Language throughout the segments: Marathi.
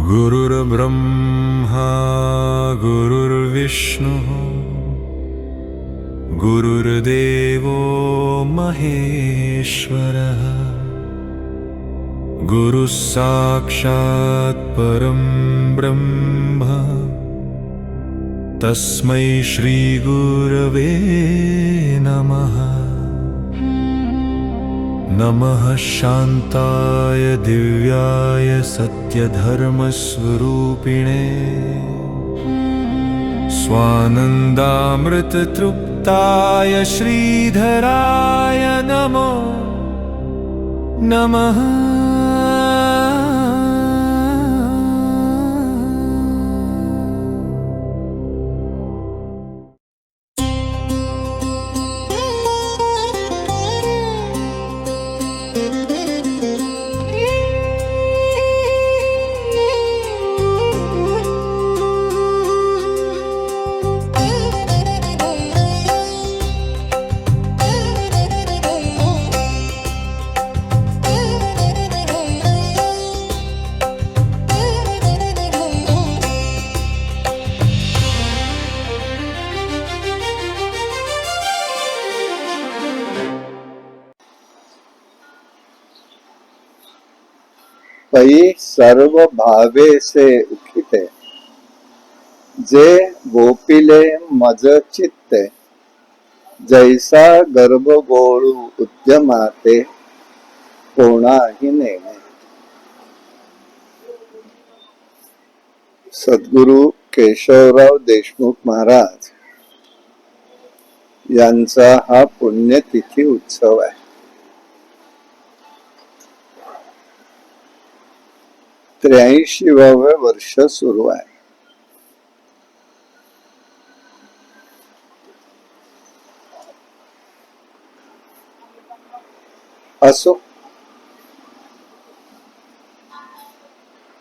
गुरुर्ब्रह्मा गुरुर्विष्णुः गुरुर्देवो महेश्वरः गुरुः साक्षात् परं ब्रह्म तस्मै श्री गुरवे नमः। नमः शान्ताय दिव्याय सत्यधर्मस्वरूपिणे स्वानन्दामृततृप्ताय श्रीधराय नमो नमः। पै सर्व भावे से उखिते जे गोपिले मज चित्ते जैसा गर्भ गोळू उद्यमाते कोणाही नेणे। सद्गुरु केशवराव देशमुख महाराज यांचा हा पुण्यतिथी उत्सव आहे। 83वे वर्ष सुरू आहे। असो,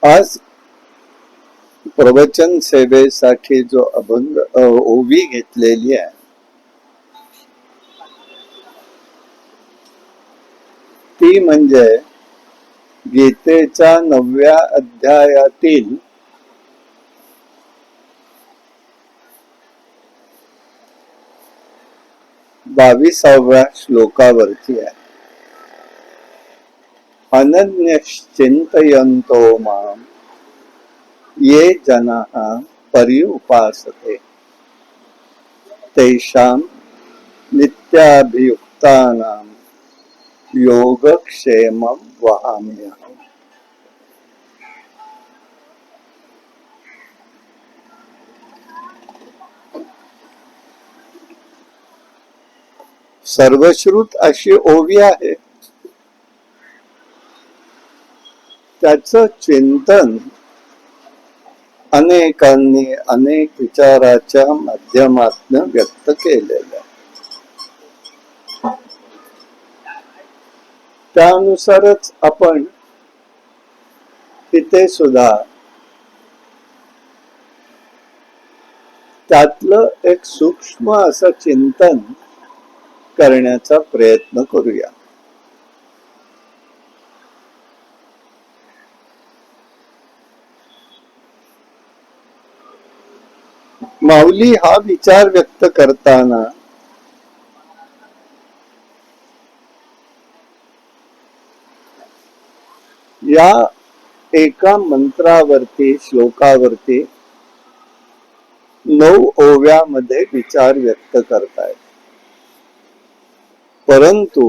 आज प्रवचन सेवेसाठी जो अभंग ओवी घेतलेली आहे ती म्हणजे गीतेच्या 9व्या अध्यायातील 22व्या श्लोकावरती आहे। अनन्यश्चिंतयन्तो मां ये जनाः पर्युपासते तेषां नित्याभियुक्तानां योगक्षेमं वहाम्यहम्। सर्वश्रुत अशी ओवी आहे। त्याचं चिंतन अनेकांनी अनेक विचाराच्या माध्यमातून व्यक्त केलेलं आहे। त्यानुसारच आपण तिथे सुद्धा त्यातलं एक सूक्ष्म असं चिंतन करण्याचा प्रयत्न करूया। माऊली हा विचार व्यक्त करताना या एका मंत्रावरती श्लोकावरती 9 ओव्यामध्ये विचार व्यक्त करतायत। परंतु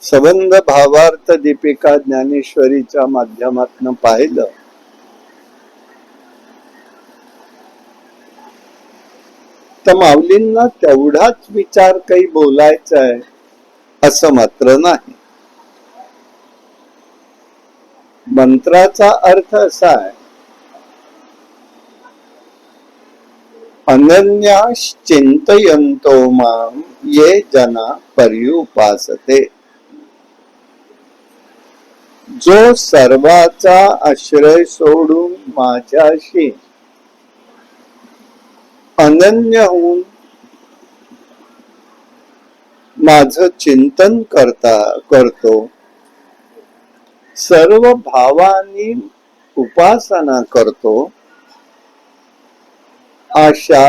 संबंध भावार्थ दीपिका ज्ञानेश्वरीच्या माध्यमातून पाहिलं तर माऊलींना तेवढाच विचार काही बोलायचा आहे असं मात्र नाही। मंत्राचा अर्थ असा आहे, अनन्याश्चिंतयन्तो मां ये जना पर्युपासते। जो सर्वाचा आश्रय सोडून माझ्याशी अनन्य होऊन माझं चिंतन करतो सर्व भावांनी उपासना करतो अशा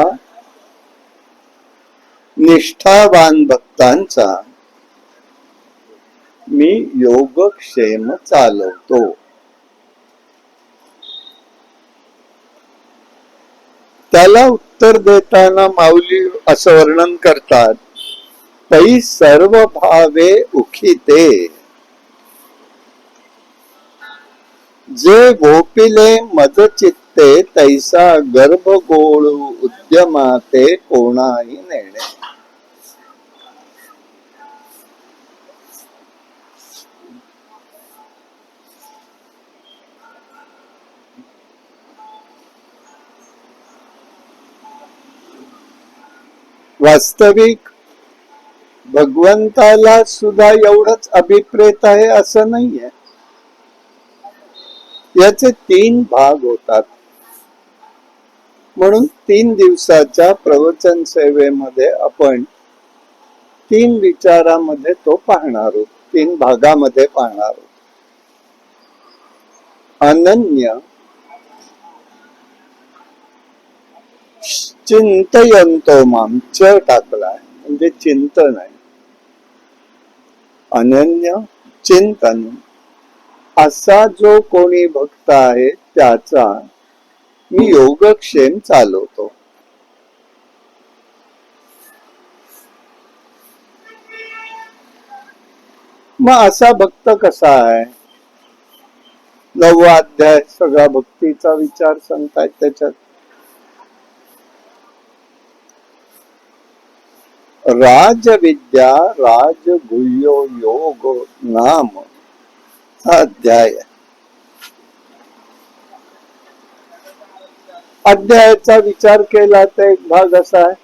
निष्ठावान भक्तांचा मी योगक्षेम चालवतो. त्याला उत्तर देताना माऊली असं वर्णन करतात, तै सर्व भावे उखिते, जे गोपिले मज चित्ते, तैसा गर्भ गोळू उद्यमाते कोणाही नेणे. वास्तविक भगवंताला सुद्धा एवढंच अभिप्रेत आहे असं नाहीये. याचे 3 भाग होतात. म्हणून 3 दिवसाच्या प्रवचन सेवेमध्ये आपण 3 विचारामध्ये तो पाहणार आहोत, 3 भागामध्ये पाहणार आहोत. अनन्य चिंतयंतो माम, च टाकलाय म्हणजे चिंतन आहे. अनन्य चिंतन असा जो कोणी भक्त आहे त्याचा मी योगक्षेम चालवतो. मग असा भक्त कसा आहे? 9वा अध्याय सगळा भक्तीचा विचार सांगतायत. त्याच्यात राजविद्या राजगुह्यो योग नाम हा अध्याय. अध्यायाचा विचार केला तर एक भाग असा आहे,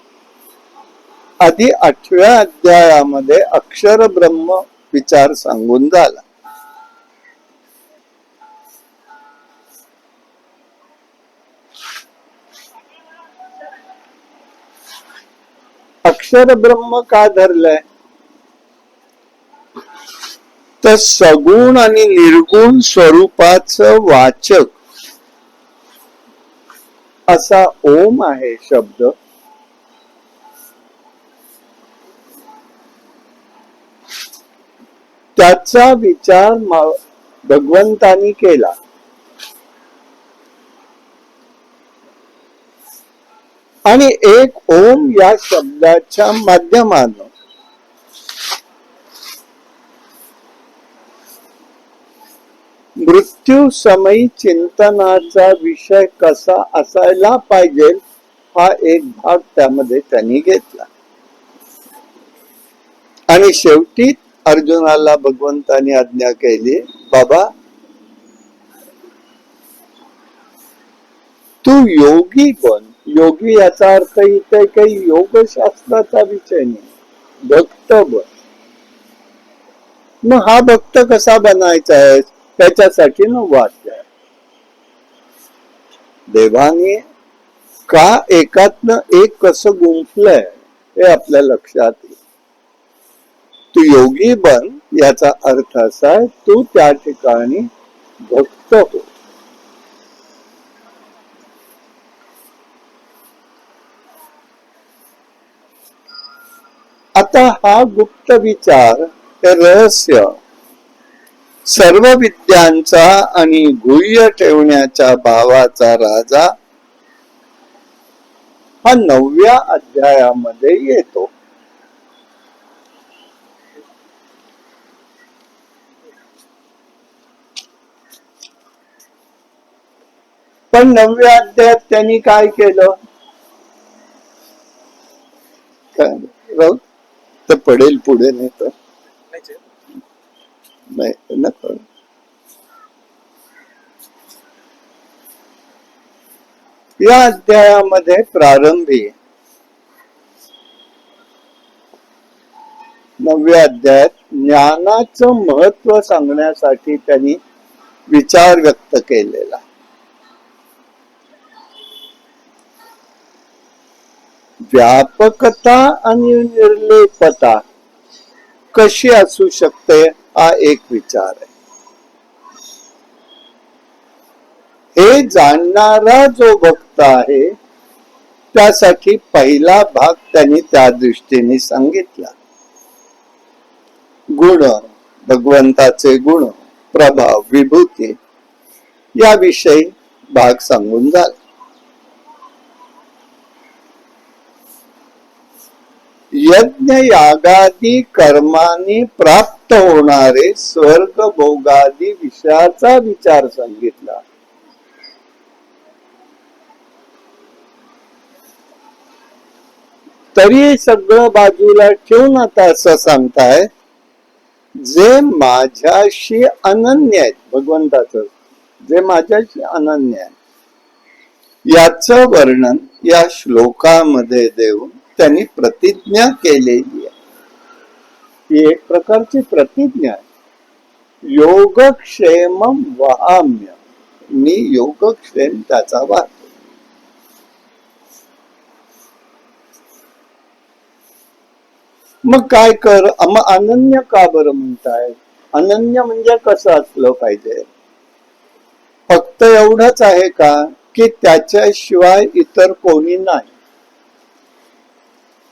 आधी 8व्या अध्यायामध्ये अक्षर ब्रह्म विचार सांगून झाला. अक्षर ब्रह्म का धरलंय? तर सगुण आणि निर्गुण स्वरूपाचं वाचक असा ओम आहे शब्द. त्याचा विचार भगवंतानी केला. आणि एक ओम या शब्दाच्या माध्यमानं मृत्यू समयी चिंतनाचा विषय कसा असायला पाहिजे हा एक भाग त्यामध्ये त्यांनी घेतला. आणि शेवटी अर्जुनाला भगवंतानी आज्ञा केली, बाबा तू योगी बन. योगी याचा अर्थ इथे काही योगशास्त्राचा विषय नाही, भक्त बन. मग हा भक्त कसा बनायचा आहे त्याच्यासाठी 9वा अध्याय. देवाने का एकातनं एक कसं गुंफलंय हे आपल्या लक्षात येईल. तू योगी बन याचा अर्थ असा आहे, तू त्या ठिकाणी भक्त हो. आता हा गुप्त विचार, हे रहस्य सर्व विद्यांचा आणि गुह्य ठेवण्याच्या भावाचा राजा हा 9व्या अध्यायामध्ये येतो. पण 9व्या अध्यायात त्यांनी काय केलं? तर पडेल पुढे, नाही तर नाही नको. या अध्यायामध्ये प्रारंभी 9व्या अध्यायात ज्ञानाचं महत्व सांगण्यासाठी त्यांनी विचार व्यक्त केलेला. व्यापकता आणि निर्लेपता कशी असू शकते हा एक विचार आहे. जाणणारा जो भक्त आहे त्यासाठी पहिला भाग त्यांनी त्या दृष्टीने सांगितला. गुण, भगवंताचे गुण, प्रभाव, विभूती याविषयी भाग सांगून झाला. यज्ञ यागादी कर्माने प्राप्त होणारे स्वर्ग भोगादी विषयाचा विचार सांगितला. तरी सगळं बाजूला ठेवून आता असं सांगताय, जे माझ्याशी अनन्य आहेत, भगवंताचं जे माझ्याशी अनन्य आहे, याचं वर्णन या श्लोकामध्ये देऊन त्यांनी प्रतिज्ञा केलेली आहे. ही एक प्रकारची प्रतिज्ञा आहे. योगक्षेम वहाम्य, मी योगक्षेम त्याचा वाहतो. मग काय कर, मग अनन्य का बरं म्हणताय? अनन्य म्हणजे कसं असलं पाहिजे? फक्त एवढंच आहे का की त्याच्याशिवाय इतर कोणी नाही,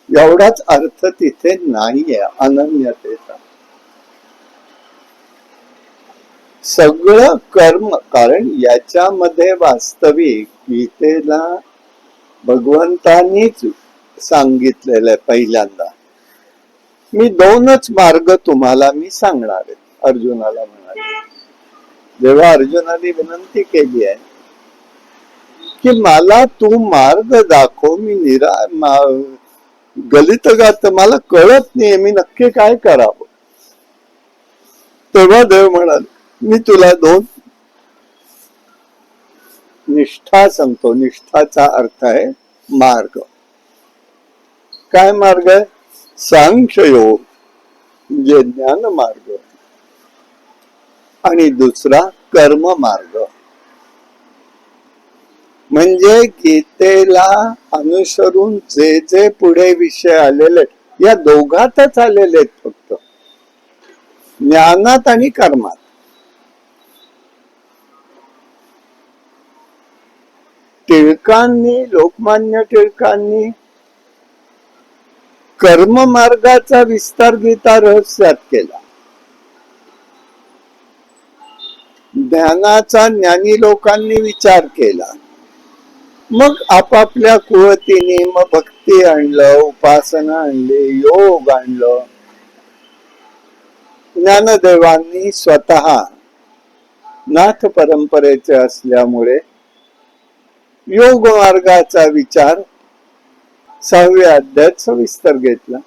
एवढाच अर्थ तिथे नाहीये अनन्यतेचा. सगळं कर्म, कारण याच्यामध्ये वास्तविक गीतेला भगवंतांनीच सांगितलेलं आहे पहिल्यांदा. मी दोनच मार्ग तुम्हाला मी सांगणार आहे, अर्जुनाला म्हणाले. जेव्हा अर्जुनाने विनंती केली आहे की मला तू मार्ग दाखव, मी गलित गात मला कळत नाही, मी नक्की काय करावं, तेव्हा देव म्हणाले मी तुला दोन निष्ठा सांगतो. निष्ठाचा अर्थ आहे मार्ग. काय मार्ग आहे? सांख्ययोग म्हणजे ज्ञान मार्ग, आणि दुसरा कर्म मार्ग. म्हणजे गीतेला अनुसरून जे जे पुढे विषय आलेले या दोघातच आलेले आहेत, फक्त ज्ञानात आणि कर्मात. टिळकांनी, लोकमान्य टिळकांनी कर्म मार्गाचा विस्तार गीता रहस्यात केला. ज्ञानाचा ज्ञानी लोकांनी विचार केला. मग आपापल्या कुवतीने मग भक्ती आणलं, उपासना आणली, योग आणलं. ज्ञानदेवांनी स्वतः नाथ परंपरेचे असल्यामुळे योग मार्गाचा विचार 6व्या अध्यायात सविस्तर घेतला.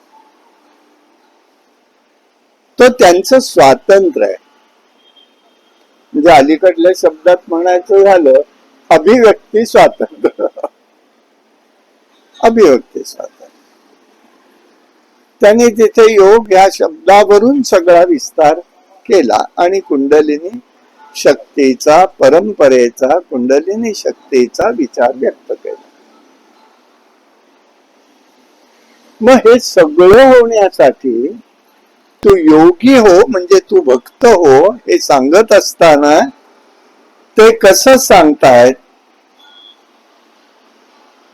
तो त्यांचं स्वातंत्र्य आहे. म्हणजे अलीकडल्या शब्दात म्हणायचं झालं अभिव्यक्ती स्वातंत्र्य. अभिव्यक्ती स्वातंत्र्य. त्यांनी तिथे योग या शब्दावरून सगळा विस्तार केला आणि कुंडलिनी शक्तीचा, परंपरेचा, कुंडलिनी शक्तीचा विचार व्यक्त केला. मग हे सगळं होण्यासाठी तू योगी हो, म्हणजे तू भक्त हो, हे सांगत असताना ते कसं सांगतायत?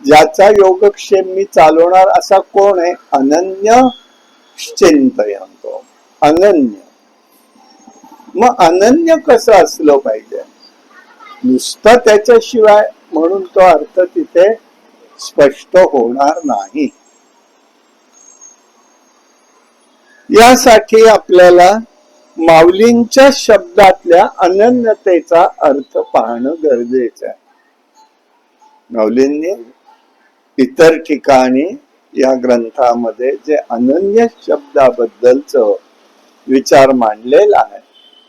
ज्याचा योगक्षेम मी चालवणार असा कोण आहे? अनन्य चिंतयंतो, अनन्य. मग अनन्य कसं असलं पाहिजे? नुसतं त्याच्याशिवाय म्हणून तो अर्थ तिथे स्पष्ट होणार नाही. यासाठी आपल्याला माऊलींच्या शब्दातल्या अनन्यतेचा अर्थ पाहणं गरजेचं आहे. माऊलींनी इतर ठिकाणी या ग्रंथामध्ये जे अनन्य शब्दाबद्दलच विचार मांडलेला आहे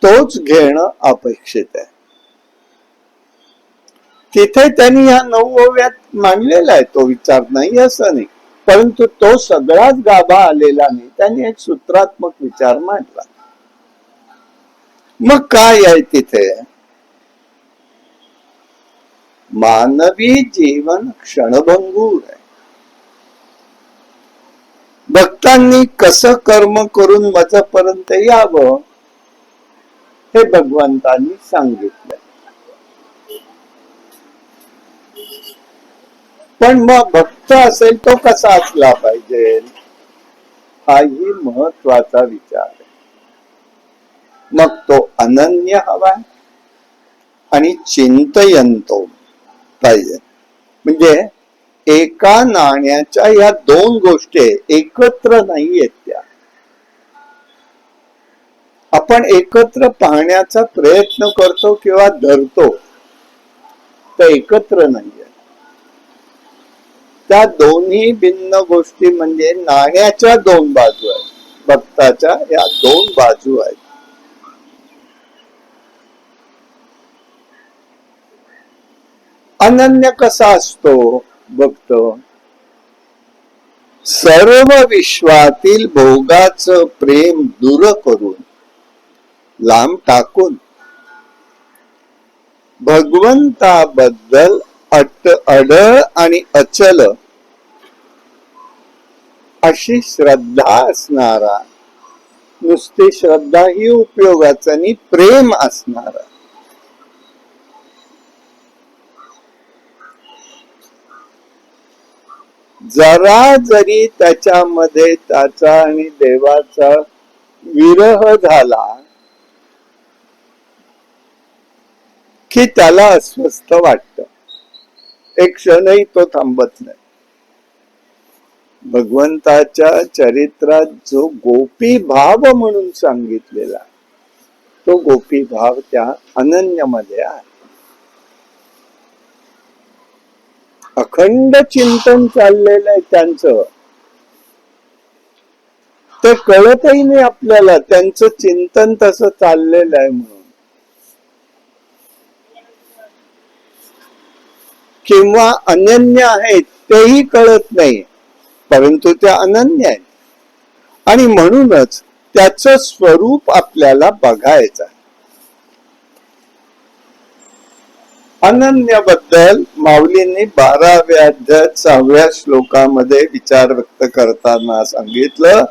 तोच घेणं अपेक्षित आहे. तिथे त्यांनी या 9व्यात मांडलेला आहे तो विचार, नाही असं नाही, परंतु तो सगळाच गाभा आलेला नाही. त्यांनी एक सूत्रात्मक विचार मांडला. मग काय आहे तिथे? मानवी जीवन क्षणभंगूर आहे. भक्तांनी कसं कर्म करून माझ्यापर्यंत यावं हे भगवंतांनी सांगितलं. पण मग भक्त असेल तो कसा असला पाहिजे, हाही महत्वाचा विचार आहे. मग तो अनन्य हवा आणि चिंतयंतो पाहिजे. म्हणजे एका नाण्याच्या या दोन गोष्टी एकत्र नाहीयेत त्या. आपण एकत्र पाहण्याचा प्रयत्न करतो किंवा धरतो, तर एकत्र नाहीये. त्या दोन्ही भिन्न गोष्टी म्हणजे नाण्याच्या दोन बाजू आहेत. भक्ताच्या या दोन बाजू आहेत. अनन्य कसा असतो भक्त, सर्व विश्वातील भोगाचं प्रेम दूर करून, लांब टाकून, भगवंताबद्दल अडळ आणि अचल अशी श्रद्धा असणारा, नुसती श्रद्धा ही उपयोगाचं आणि प्रेम असणारा, जरा जरी त्याच्यामध्ये त्याचा आणि देवाचा विरह झाला की त्याला अस्वस्थ वाटत. एक क्षणही तो थांबत नाही. भगवंताच्या चरित्रात जो गोपी भाव म्हणून सांगितलेला, तो गोपी भाव त्या अनन्यमध्ये आहे. अखंड चिंतन चाललेलं आहे त्यांचं. ते कळतही नाही आपल्याला त्यांचं चिंतन तसं चाललेलं आहे म्हणून. किंवा अनन्य आहेत तेही कळत नाही, परंतु ते अनन्य आहेत. आणि म्हणूनच त्याचं स्वरूप आपल्याला बघायचं. अनन्याबद्दल माऊलींनी 12व्या अध्यायात 6व्या श्लोकामध्ये विचार व्यक्त करताना सांगितलं,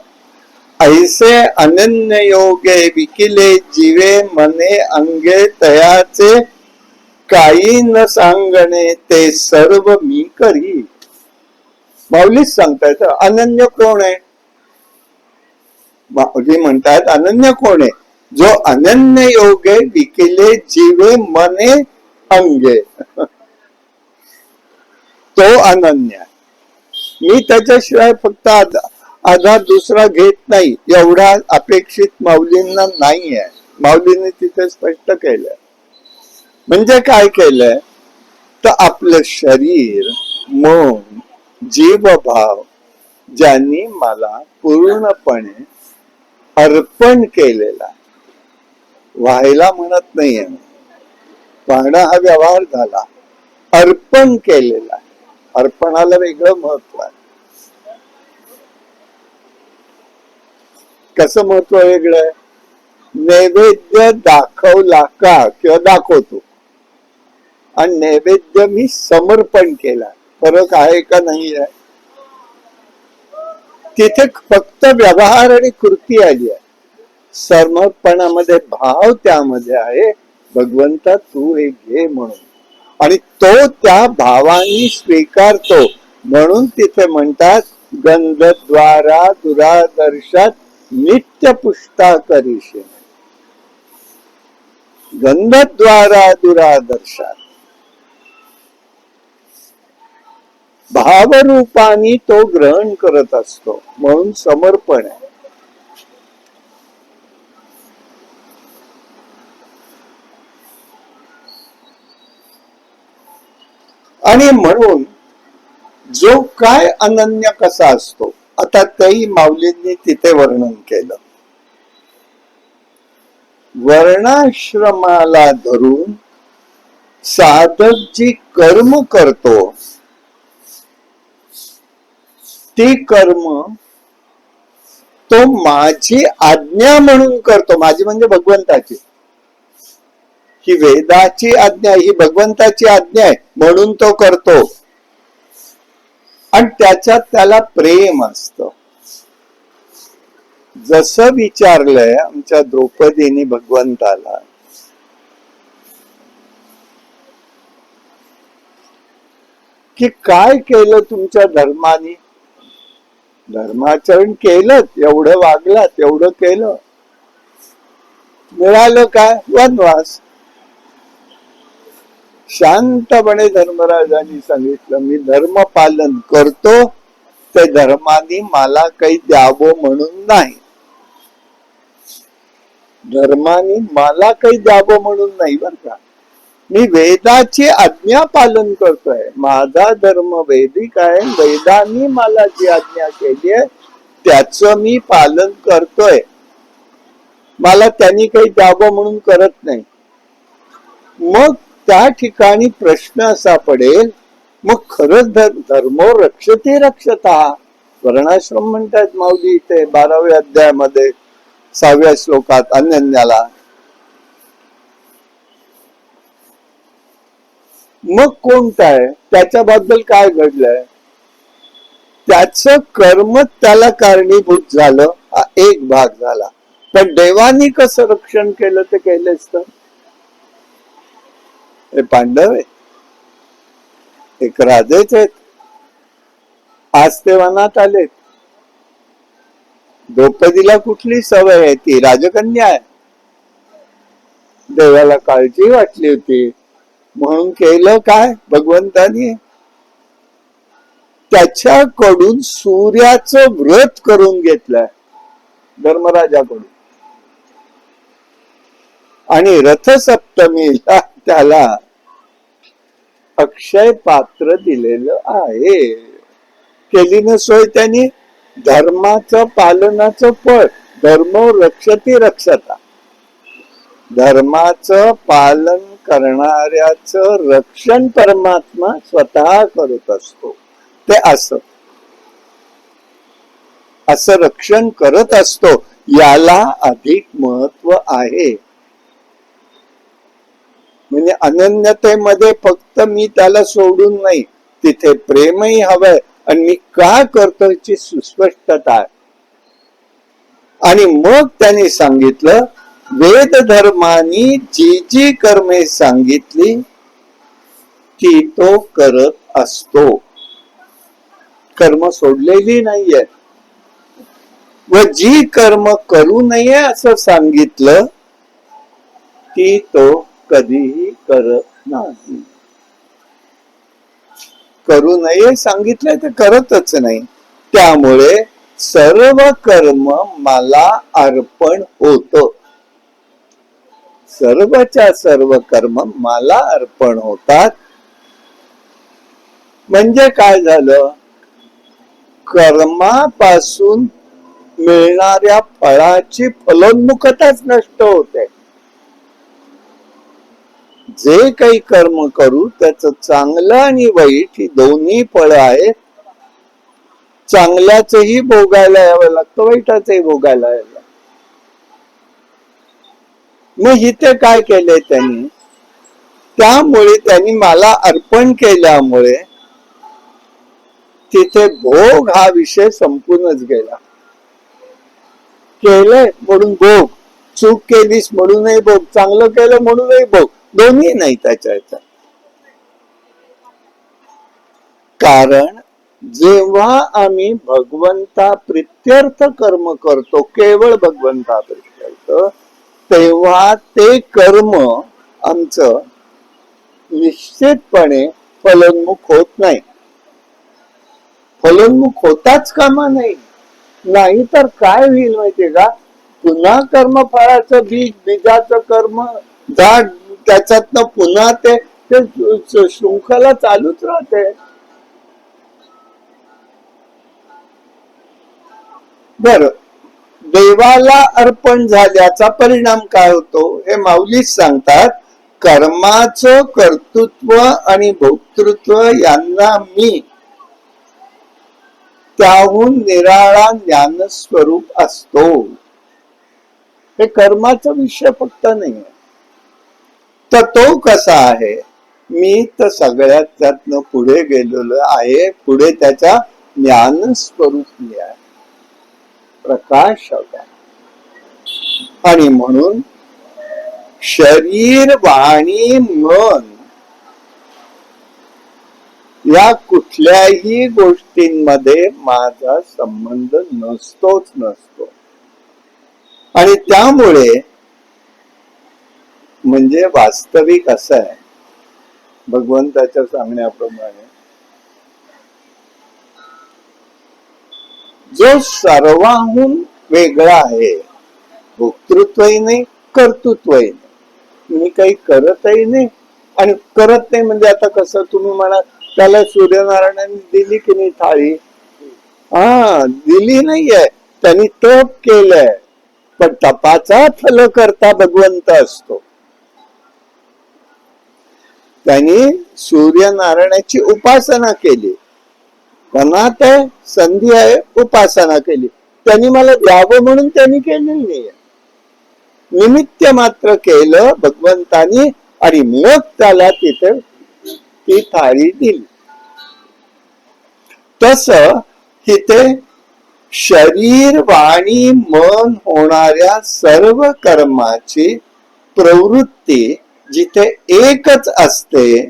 ऐसे अनन्य योगे विकिले जीवे मने अंगे तयाचे, काही न सांगणे ते सर्व मी करी. माऊलीच सांगतायत अनन्य कोण आहे. माऊली म्हणतात अनन्य कोण आहे, जो अनन्य योगे विकिले जीवे मने अंगे, तो अनन्य. मी त्याच्याशिवाय फक्त आधार दुसरा घेत नाही एवढा अपेक्षित माऊलींना नाही आहे. माऊलींनी तिथे स्पष्ट केलं. म्हणजे काय केलंय तर आपलं शरीर, मन, जीवभाव ज्यांनी मला पूर्णपणे अर्पण केलेला, व्हायला म्हणत नाहीये, पाहणं हा व्यवहार झाला, अर्पण केलेला. अर्पणाला वेगळं महत्व आहे. कसं महत्व वेगळं आहे. नैवेद्य दाखवला का किंवा दाखवतो, आणि नैवेद्य मी समर्पण केला, फरक आहे का नाही आहे. तिथे फक्त व्यवहार आणि कृती आली आहे. समर्पणामध्ये भाव त्यामध्ये आहे, भगवंता तू हे घे म्हणून, आणि तो त्या भावाने स्वीकारतो. म्हणून तिथे म्हणतात गंधद्वारा दुरादर्शात नित्य पुष्टा करीशे. गंधद्वारा दुरादर्शात भावरूपाने तो ग्रहण करत असतो, म्हणून समर्पण आहे. आणि म्हणून जो काय अनन्य कसा असतो, आता तेही माऊलींनी तिथे वर्णन केलं. वर्णाश्रमाला धरून साधक जी कर्म करतो, ती कर्म तो माझी आज्ञा म्हणून करतो. माझी म्हणजे भगवंताची. ही वेदाची आज्ञा, ही भगवंताची आज्ञा आहे म्हणून तो करतो. आणि त्याच्यात त्याला प्रेम असतं. जसं विचारलंय आमच्या द्रौपदीने भगवंताला, की काय केलं तुमच्या धर्माने, धर्माचरण केलं, एवढं वागलात, एवढं केलं, मिळालं काय? वनवास. शांतपणे धर्मराजांनी सांगितलं, मी धर्म पालन करतो, ते धर्माने मला काही द्यावं म्हणून नाही, धर्माने मला काही द्यावं म्हणून नाही बर का, मी वेदाची आज्ञा पालन करतोय, माझा धर्म वैदिक आहे, वेदांनी मला जी आज्ञा केली आहे त्याचं मी पालन करतोय, मला त्यांनी काही द्यावं म्हणून करत नाही. मग त्या ठिकाणी प्रश्न असा पडेल, मग खरंच धर्मो रक्षते रक्षता, वर्णाश्रम म्हणतात माऊली इथे 12व्या अध्यायामध्ये 6व्या श्लोकात अनन्याला. मग कोणता आहे, त्याच्याबद्दल काय घडलंय, त्याचं कर्म त्याला कारणीभूत झालं, हा एक भाग झाला. पण देवानी कसं रक्षण केलं ते केलेच तर. हे पांडव आहे, एक राजेच आहेत, आज ते वनात आलेत. द्रौपदीला कुठली सवय आहे, ती राजकन्या आहे. देवाला काळजी वाटली होती म्हणून केलं काय भगवंतानी, त्याच्याकडून सूर्याचं व्रत करून घेतलंय धर्मराजाकडून, आणि रथसप्तमीला त्याला अक्षय पात्र दिलेलं आहे. केली न सोय त्यांनी, धर्माचं पालनाचं फळ, धर्म रक्षती रक्षता, धर्माचं पालन करणाऱ्याचं रक्षण परमात्मा स्वतः करत असतो. ते असं रक्षण करत असतो, याला अधिक महत्व आहे. म्हणजे अनन्यतेमध्ये फक्त मी त्याला सोडून नाही, तिथे प्रेमही हवंय, आणि मी का करतो याची सुस्पष्टता आहे. आणि मग त्यांनी सांगितलं, वेद धर्मानी जी जी कर्मे सांगितली ती तो करत असतो, कर्म सोडलेली नाहीये. व जी कर्म करू नये असं सांगितलं ती तो कधीही करत नाही. करू नये सांगितलं ते करतच नाही. त्यामुळे सर्व कर्म मला अर्पण होत, सर्वच्या सर्व कर्म मला अर्पण होतात. म्हणजे काय झालं, कर्मापासून मिळणाऱ्या फळाची फलोन्मुखताच नष्ट होते. जे काही कर्म करू त्याचं चांगलं आणि वाईट ही दोन्ही फळ आहेत. चांगल्याचंही भोगायला यावं लागतं, वाईटाचंही भोगायला यावं लागतं. मग इथे काय केलंय त्यांनी, त्यामुळे त्यांनी मला अर्पण केल्यामुळे तिथे भोग हा विषय संपूर्णच गेला. केलंय म्हणून भोग, चूक केलीस म्हणूनही भोग, चांगलं केलं म्हणूनही भोग, दोन्ही नाही त्याच्या ह्याच्यात. कारण जेव्हा आम्ही भगवंता प्रित्यर्थ कर्म करतो, केवळ भगवंता प्रित्यर्थ, तेव्हा ते कर्म आमचं निश्चितपणे फलोन्मुख होत नाही. फलोन्मुख होताच कामा नाही, नाही तर काय होईल माहितीये का, पुन्हा कर्मफळाचं बीजाचं कर्म झाड, त्याच्यातनं पुन्हा ते शृंखला चालूच राहते. बर, देवाला अर्पण झाल्याचा परिणाम काय होतो हे माऊलीच सांगतात. कर्माचं कर्तृत्व आणि भोक्तृत्व यांना मी, त्याहून निराळा ज्ञानस्वरूप असतो. हे कर्माचा विषय फक्त नाही आहे. तर तो कसा आहे, मी तर सगळ्यात त्यातनं पुढे गेलेलो आहे, पुढे त्याचा ज्ञानस्वरूप मी आहे, प्रकाश आहे. आणि म्हणून शरीर वाणी मन या कुठल्याही गोष्टींमध्ये माझा संबंध नसतोच नसतो. आणि त्यामुळे म्हणजे वास्तविक असं आहे, भगवंताच्या सांगण्याप्रमाणे जो सर्वांहून वेगळा आहे, भोक्तृत्वही नाही, कर्तृत्वही नाही, मी काही करतही नाही आणि करत नाही. म्हणजे आता कसं तुम्ही म्हणा, त्याला सूर्यनारायणाने दिली की नाही थाळी? हा, दिली नाहीये, त्यांनी तप केलंय, पण तपाचा फल करता भगवंत असतो. त्यांनी सूर्यनारायणाची उपासना केली, त्यांना ते संधी आहे, उपासना केली. त्यांनी मला द्यावं म्हणून त्यांनी केलेली नाहीये, निमित्त मात्र केलं भगवंतानी आणि मग त्याला तिथे ती थाळी दिली. तस तिथे शरीर वाणी मन होणाऱ्या सर्व कर्माची प्रवृत्ती जिथे एकच असते,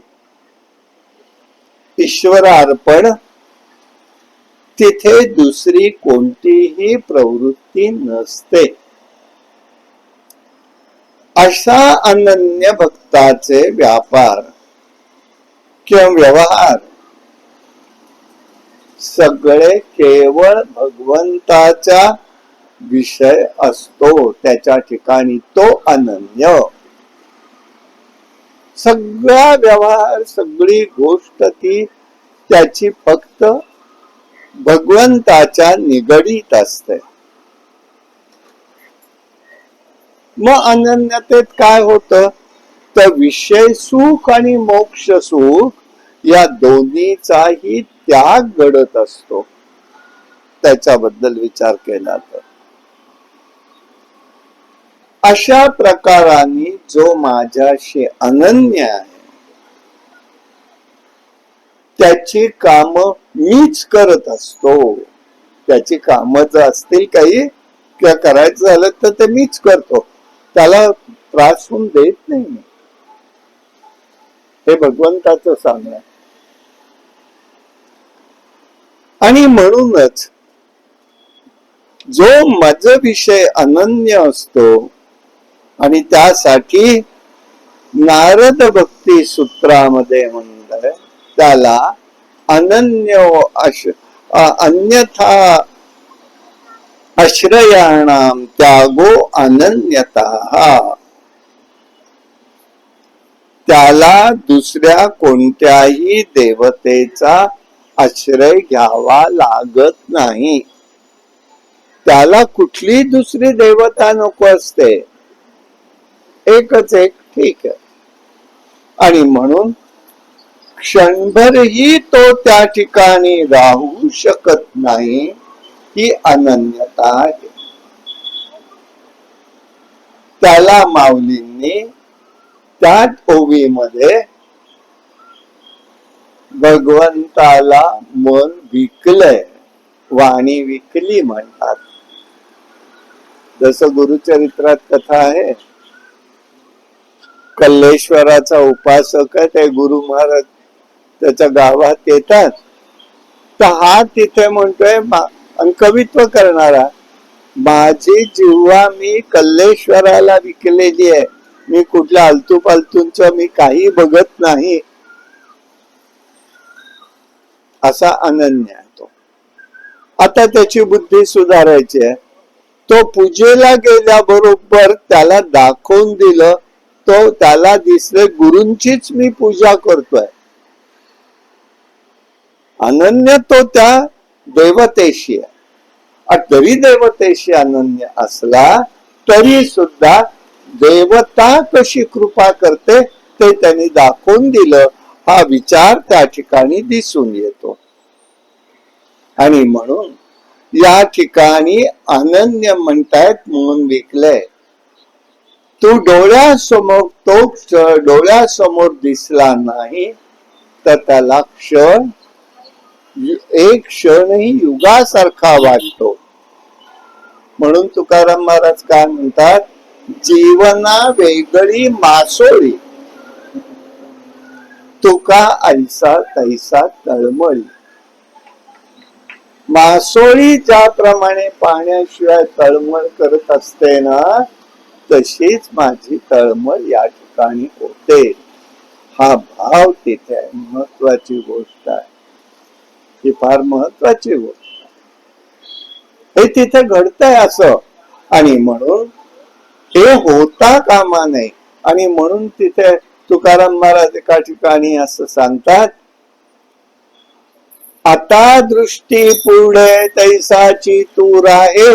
ईश्वरार्पण, तिथे दुसरी कोणतीही प्रवृत्ती नसते. अशा अनन्य भक्ताचे व्यापार किंवा व्यवहार सगळे केवळ भगवंताचा विषय असतो. त्याच्या ठिकाणी तो अनन्य. सगळा व्यवहार, सगळी गोष्ट ती त्याची फक्त भगवंताच्या निगडीत असते. मग अनन्यतेत काय होतं, तर विषय सुख आणि मोक्ष सुख या दोन्हीचाही त्याग घडत असतो. त्याच्याबद्दल विचार केला तर अशा प्रकाराने जो माझ्याशी अनन्य आहे, त्याची काम मीच करत असतो. त्याची कामं जर असतील काही किंवा करायचं झालं तर ते मीच करतो, त्याला त्रास होऊन देत नाही. हे भगवंताचं सांगणं. आणि म्हणूनच जो मज विषय अनन्य असतो, आणि त्यासाठी नारद भक्ती सूत्रामध्ये म्हणलंय त्याला अनन्य अन्यथा आश्रयाणाम त्यागो अनन्यतः. त्याला दुसऱ्या कोणत्याही देवतेचा आश्रय घ्यावा लागत नाही. त्याला कुठली दुसरी देवता नको असते, एकच एक ठीक आहे. आणि म्हणून क्षणभरही तो त्या ठिकाणी राहू शकत नाही, ही अनन्यता आहे. त्याला माऊलींनी त्या ओवीमध्ये भगवंताला मन विकलंय, वाणी विकली म्हणतात. जसं गुरुचरित्रात कथा आहे, कल्लेश्वराचा उपासक आहे, ते गुरु महाराज त्याच्या गावात येतात, तर हा तिथे म्हणतोय आणि कवित्व करणारा, माझी जिव्हा मी कल्लेश्वराला विकलेली आहे, मी कुठल्या आलतू पालतूंच मी काही बघत नाही, असा अनन्य आहे तो. आता त्याची बुद्धी सुधारायची आहे. तो पूजेला गेल्याबरोबर त्याला दाखवून दिलं, तो त्याला दिसले गुरूंचीच मी पूजा करतोय. अनन्य तो त्या देवतेशी आहे. जरी देवतेशी अनन्य असला तरी सुद्धा देवता कशी कृपा करते ते त्यांनी दाखवून दिलं, हा विचार त्या ठिकाणी दिसून येतो. आणि म्हणून या ठिकाणी अनन्य म्हणतायत म्हणून विकलंय. तू डोळ्यासमोर, तो डोळ्यासमोर दिसला नाही तर त्याला क्षण, एक क्षणही युगासारखा वाटतो. म्हणून तुकाराम महाराज काय म्हणतात, जीवना वेगळी मासोळी. तुका मुका ऐसा तैसा तळमळी. मासोळी ज्याप्रमाणे पाण्याशिवाय तळमळ करत असते ना, तशीच माझी तळमळ या ठिकाणी होते. हा भाव तिथे आहे. महत्वाची गोष्ट आहे, ही फार महत्वाची गोष्ट आहे. हे तिथे घडतंय असं, आणि म्हणून हे होता कामा नये. आणि म्हणून तिथे तुकाराम महाराज एका ठिकाणी असं सांगतात, आता दृष्टी पुढे तैसाची तू राहे,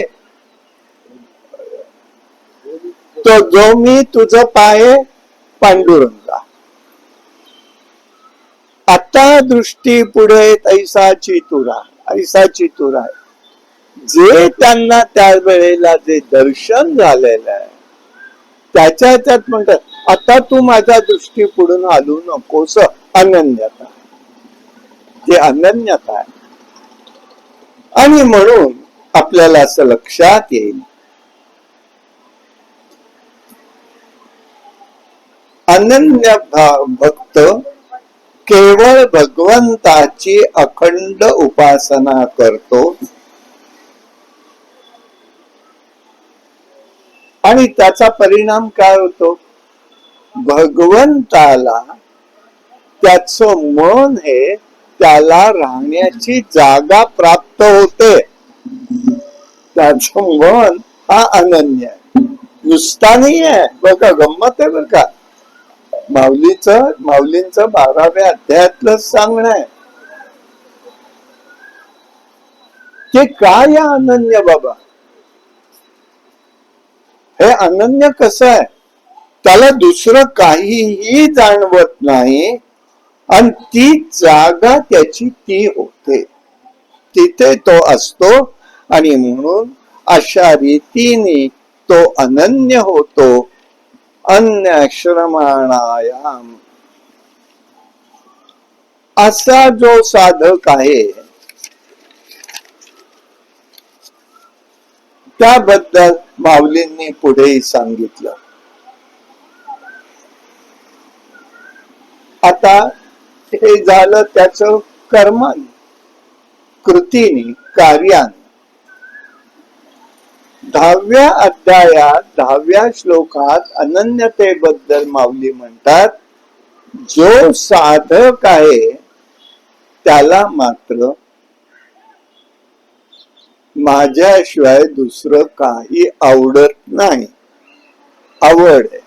तो जो मी तुझ पाये पांडुरंगा. आता दृष्टी पुढे तैसाची तू राह, ऐसाची तू राह. जे त्यांना त्या वेळेला जे दर्शन झालेलं आहे त्याच्या ह्याच्यात म्हणतात, आता तू माझ्या दृष्टी पुढून हलू नकोस. अनन्यता, ते अनन्यता आहे. आणि म्हणून आपल्याला असं लक्षात येईल, अनन्य भक्त केवळ भगवंताची अखंड उपासना करतो, आणि त्याचा परिणाम काय होतो? भगवंताला त्याचं मन हे त्याला राहण्याची जागा प्राप्त होते. त्याचं मन हा अनन्य आहे, नुसता नाही आहे. बघा, गंमत आहे बरं का. माऊलींचं 12व्या अध्यायातलं सांगणं आहे की काय अनन्य बाबा. हे अनन्य कसं आहे? त्याला दुसरं काहीही जाणवत नाही, आणि ती जागा त्याची ती होते, तिथे तो असतो. आणि म्हणून अशा रीतीने तो अनन्य होतो. अन्य श्रमणायाम, असा जो साधक आहे त्याबद्दल माऊलींनी पुढेही सांगितलं. आता हे झालं त्याचं कर्माने, कृतीने, कार्याने. 10व्या अध्यायात 10व्या श्लोकात अनन्यतेबद्दल माऊली म्हणतात, जो साधक आहे त्याला मात्र माझ्याशिवाय दुसरं काही आवडत नाही. आवड आहे,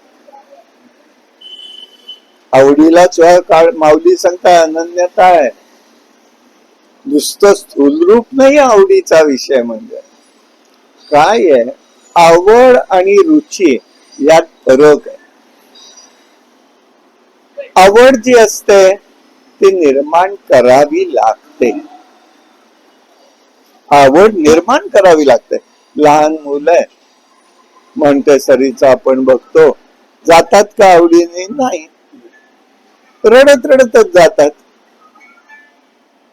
आवडीलाच माऊली सांगता अनन्यता आहे. नुसतं स्थूल रूप नाही आवडीचा विषय. म्हणजे काय आहे? आवड आणि रुची यात फरक आहे. आवड जी असते ती निर्माण करावी लागते. आवड निर्माण करावी लागते. लहान मुलं आहे, मॉन्टेसरीचा आपण बघतो, जातात का आवडीने? नाही, रडत रडतच जातात.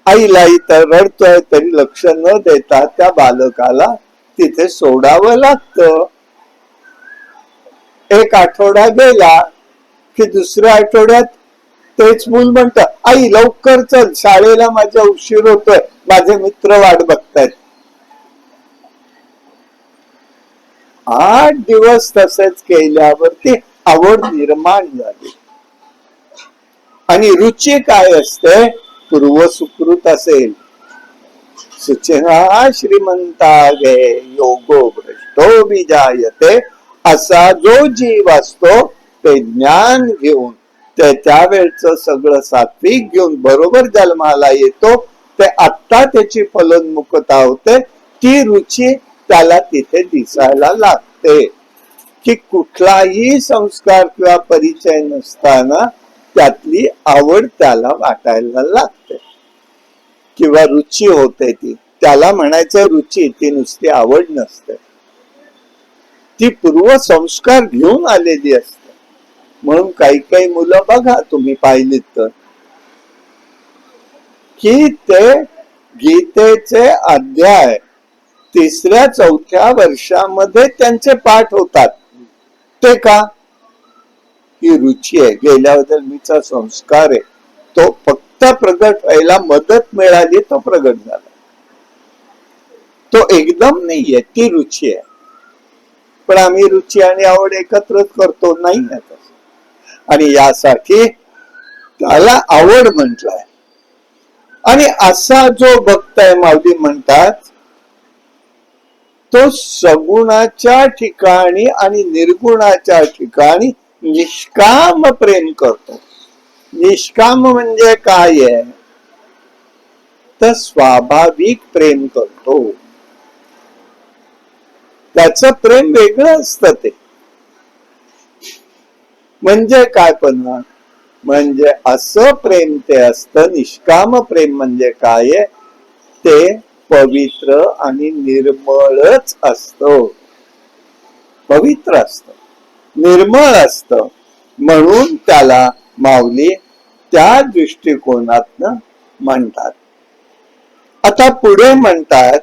आईला इथं रडतोय तरी लक्ष न देता त्या बालकाला तिथे सोडावं लागतं. एक आठवडा गेला की दुसऱ्या आठवड्यात तेच मूल म्हणतं, आई लवकर चल, शाळेला माझा उशीर होतोय, माझे मित्र वाट बघतायत. 8 दिवस तसेच केल्यावरती आवड निर्माण झाली. आणि रुची काय असते? पूर्वसुकृत असेल. सुचिना श्रीमंता गे योगो भ्रष्टो विजायते, असा जो जीव असतो ते ज्ञान घेऊन, ते त्यावेळचं सगळं सात्विक घेऊन बरोबर जन्माला येतो. ते आत्ता त्याची फलोन्मुखता होते. ती रुची त्याला तिथे दिसायला लागते की कुठलाही संस्कार किंवा परिचय नसताना त्यातली आवड त्याला वाटायला लागते किंवा रुची होते. ती त्याला म्हणायचं रुची, ती नुसती आवड नसते, ती पूर्व संस्कार घेऊन आलेली असते. म्हणून काही काही मुलं बघा, तुम्ही पाहिलीत तर, की ते गीतेचे अध्याय 3ऱ्या 4थ्या वर्षामध्ये त्यांचे पाठ होतात. ते का? ही रुची आहे, गेल्या जन्मीचा संस्कार आहे. तो फक्त प्रगट व्हायला मदत मिळाली तो प्रगट झाला. तो एकदम नाहीये, ती रुची आहे. पण आम्ही रुची आणि आवड एकत्रच करतो, नाही ना तसं. आणि यासाठी त्याला आवड म्हटलंय. आणि असा जो भक्त आहे, माऊली म्हणतात, तो सगुणाच्या ठिकाणी आणि निर्गुणाच्या ठिकाणी निष्काम प्रेम करतो. निष्काम म्हणजे काय आहे? तर स्वाभाविक प्रेम करतो. त्याचं प्रेम वेगळं असतं. ते म्हणजे काय? पण म्हणजे असं प्रेम ते असतं. निष्काम प्रेम म्हणजे काय? ते पवित्र आणि निर्मळच असतं. पवित्र असतं, निर्मळ असतं. म्हणून त्याला माऊली त्या दृष्टिकोनातनं म्हणतात. आता पुढे म्हणतात,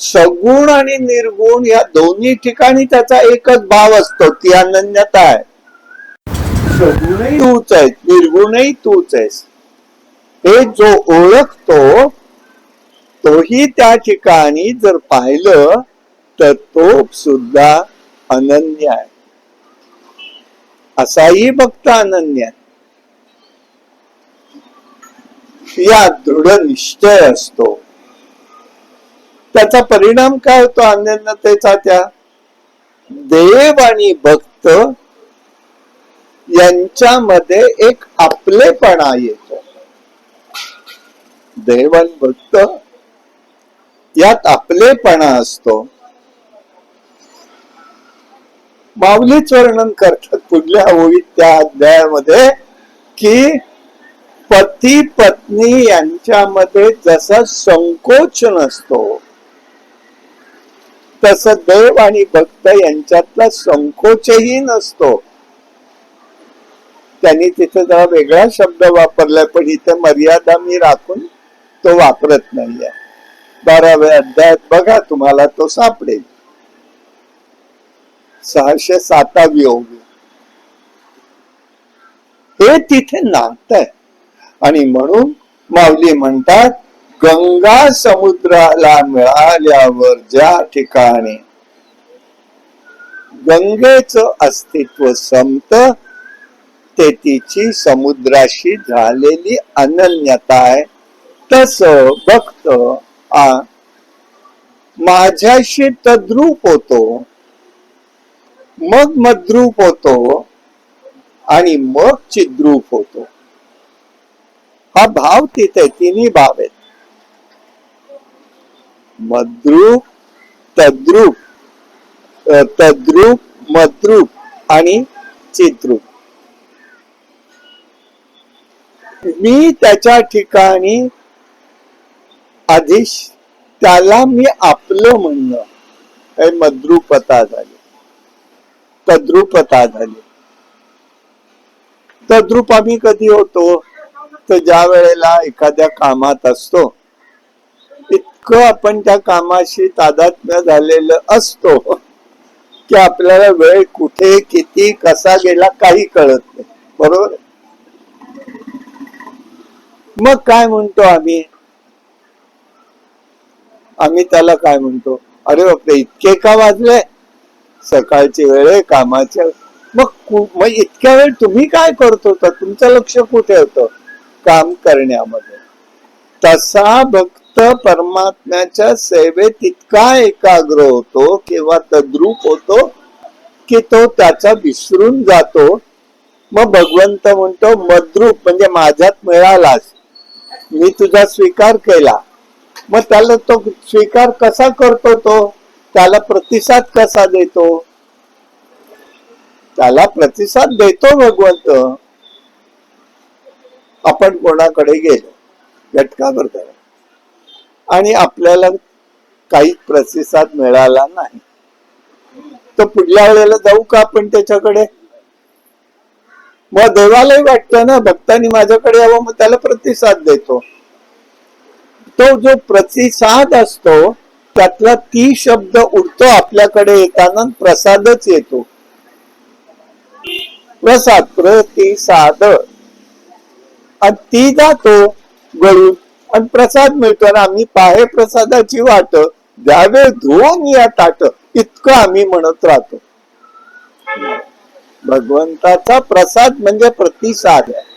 सगुण आणि निर्गुण या दोन्ही ठिकाणी त्याचा एकच भाव असतो, ती अनन्यता आहे. सगुणही तूच आहेस, निर्गुणही तूच आहेस, हे जो ओळखतो तोही त्या ठिकाणी जर पाहिलं तर तो सुद्धा अनन्य आहे. असाही भक्त अनन्य आहे. या दृढ निश्चय असतो. त्याचा परिणाम काय होतो अनन्यतेचा? त्या देव आणि भक्त यांच्यामध्ये एक आपलेपणा येतो. देव आणि भक्त यात आपलेपणा असतो. माऊलीच वर्णन करतात पुढल्या ओळीत त्या अध्यायामध्ये की पती पत्नी यांच्यामध्ये जसा संकोच नसतो तसं देव आणि भक्त यांच्यातला संकोचही नसतो. त्यांनी तिथे जरा वेगळा शब्द वापरलाय, पण इथे मर्यादा मी राखून तो वापरत नाहीये. 12व्या अध्यायात बघा, तुम्हाला तो सापडेल. 607वी ओवी. हे तिथे नातं आहे. आणि म्हणून माऊली म्हणतात, गंगा समुद्राला मिळाल्यावर ज्या ठिकाणी गंगेचं अस्तित्व संपतं ते तिची समुद्राशी झालेली अनन्यता आहे. तसं भक्त माझ्याशी तद्रूप होतो, मग मद्रूप होतो आणि मग चिद्रूप होतो. हा भाव तिथे तिन्ही भाव आहेत. मद्रूप, तद्रूप, तद्रूप, मद्रूप आणि चिद्रूप. मी त्याच्या ठिकाणी आधी त्याला मी आपलं म्हणणं, हे मद्रूपता झाली. तद्रूपता झाली. तद्रूप आम्ही कधी होतो? तर ज्या वेळेला एखाद्या कामात असतो, इतकं आपण त्या कामाशी तादात्म्य झालेलं असतो की आपल्याला वेळ कुठे किती कसा गेला काही कळत नाही. बरोबर? मग काय म्हणतो आम्ही त्याला काय म्हणतो? अरे बापरे, इतके का वाजले? सकाळची वेळ आहे कामाच्या. मग इतक्या वेळ तुम्ही काय करत होता? तुमचं लक्ष कुठे होतं? काम करण्यामध्ये. तसा भक्त परमात्म्याच्या सेवेत इतका एकाग्र होतो किंवा तद्रूप होतो की तो त्याचा विसरून जातो. मग भगवंत म्हणतो मद्रूप म्हणजे माझ्यात मिळालास, मी तुझा स्वीकार केला. मग त्याला तो स्वीकार कसा करतो? तो त्याला प्रतिसाद कसा देतो? त्याला प्रतिसाद देतो भगवंत. आपण कोणाकडे गेलो घटकाभर आणि आपल्याला काही प्रतिसाद मिळाला नाही, तर पुढल्या वेळेला जाऊ का आपण त्याच्याकडे? मग देवालाही वाटतं ना, भक्तांनी माझ्याकडे यावं, मग त्याला प्रतिसाद देतो. तो जो प्रतिसाद असतो त्यातला ती शब्द उडतो आपल्याकडे येताना, प्रसादच येतो. प्रसाद, प्रतिसाद आणि ती जातो गळून आणि प्रसाद मिळतो आणि आम्ही पाहे प्रसादाची वाट द्यावे धुवून या ताट इतकं आम्ही म्हणत राहतो. भगवंताचा प्रसाद म्हणजे प्रतिसाद आहे.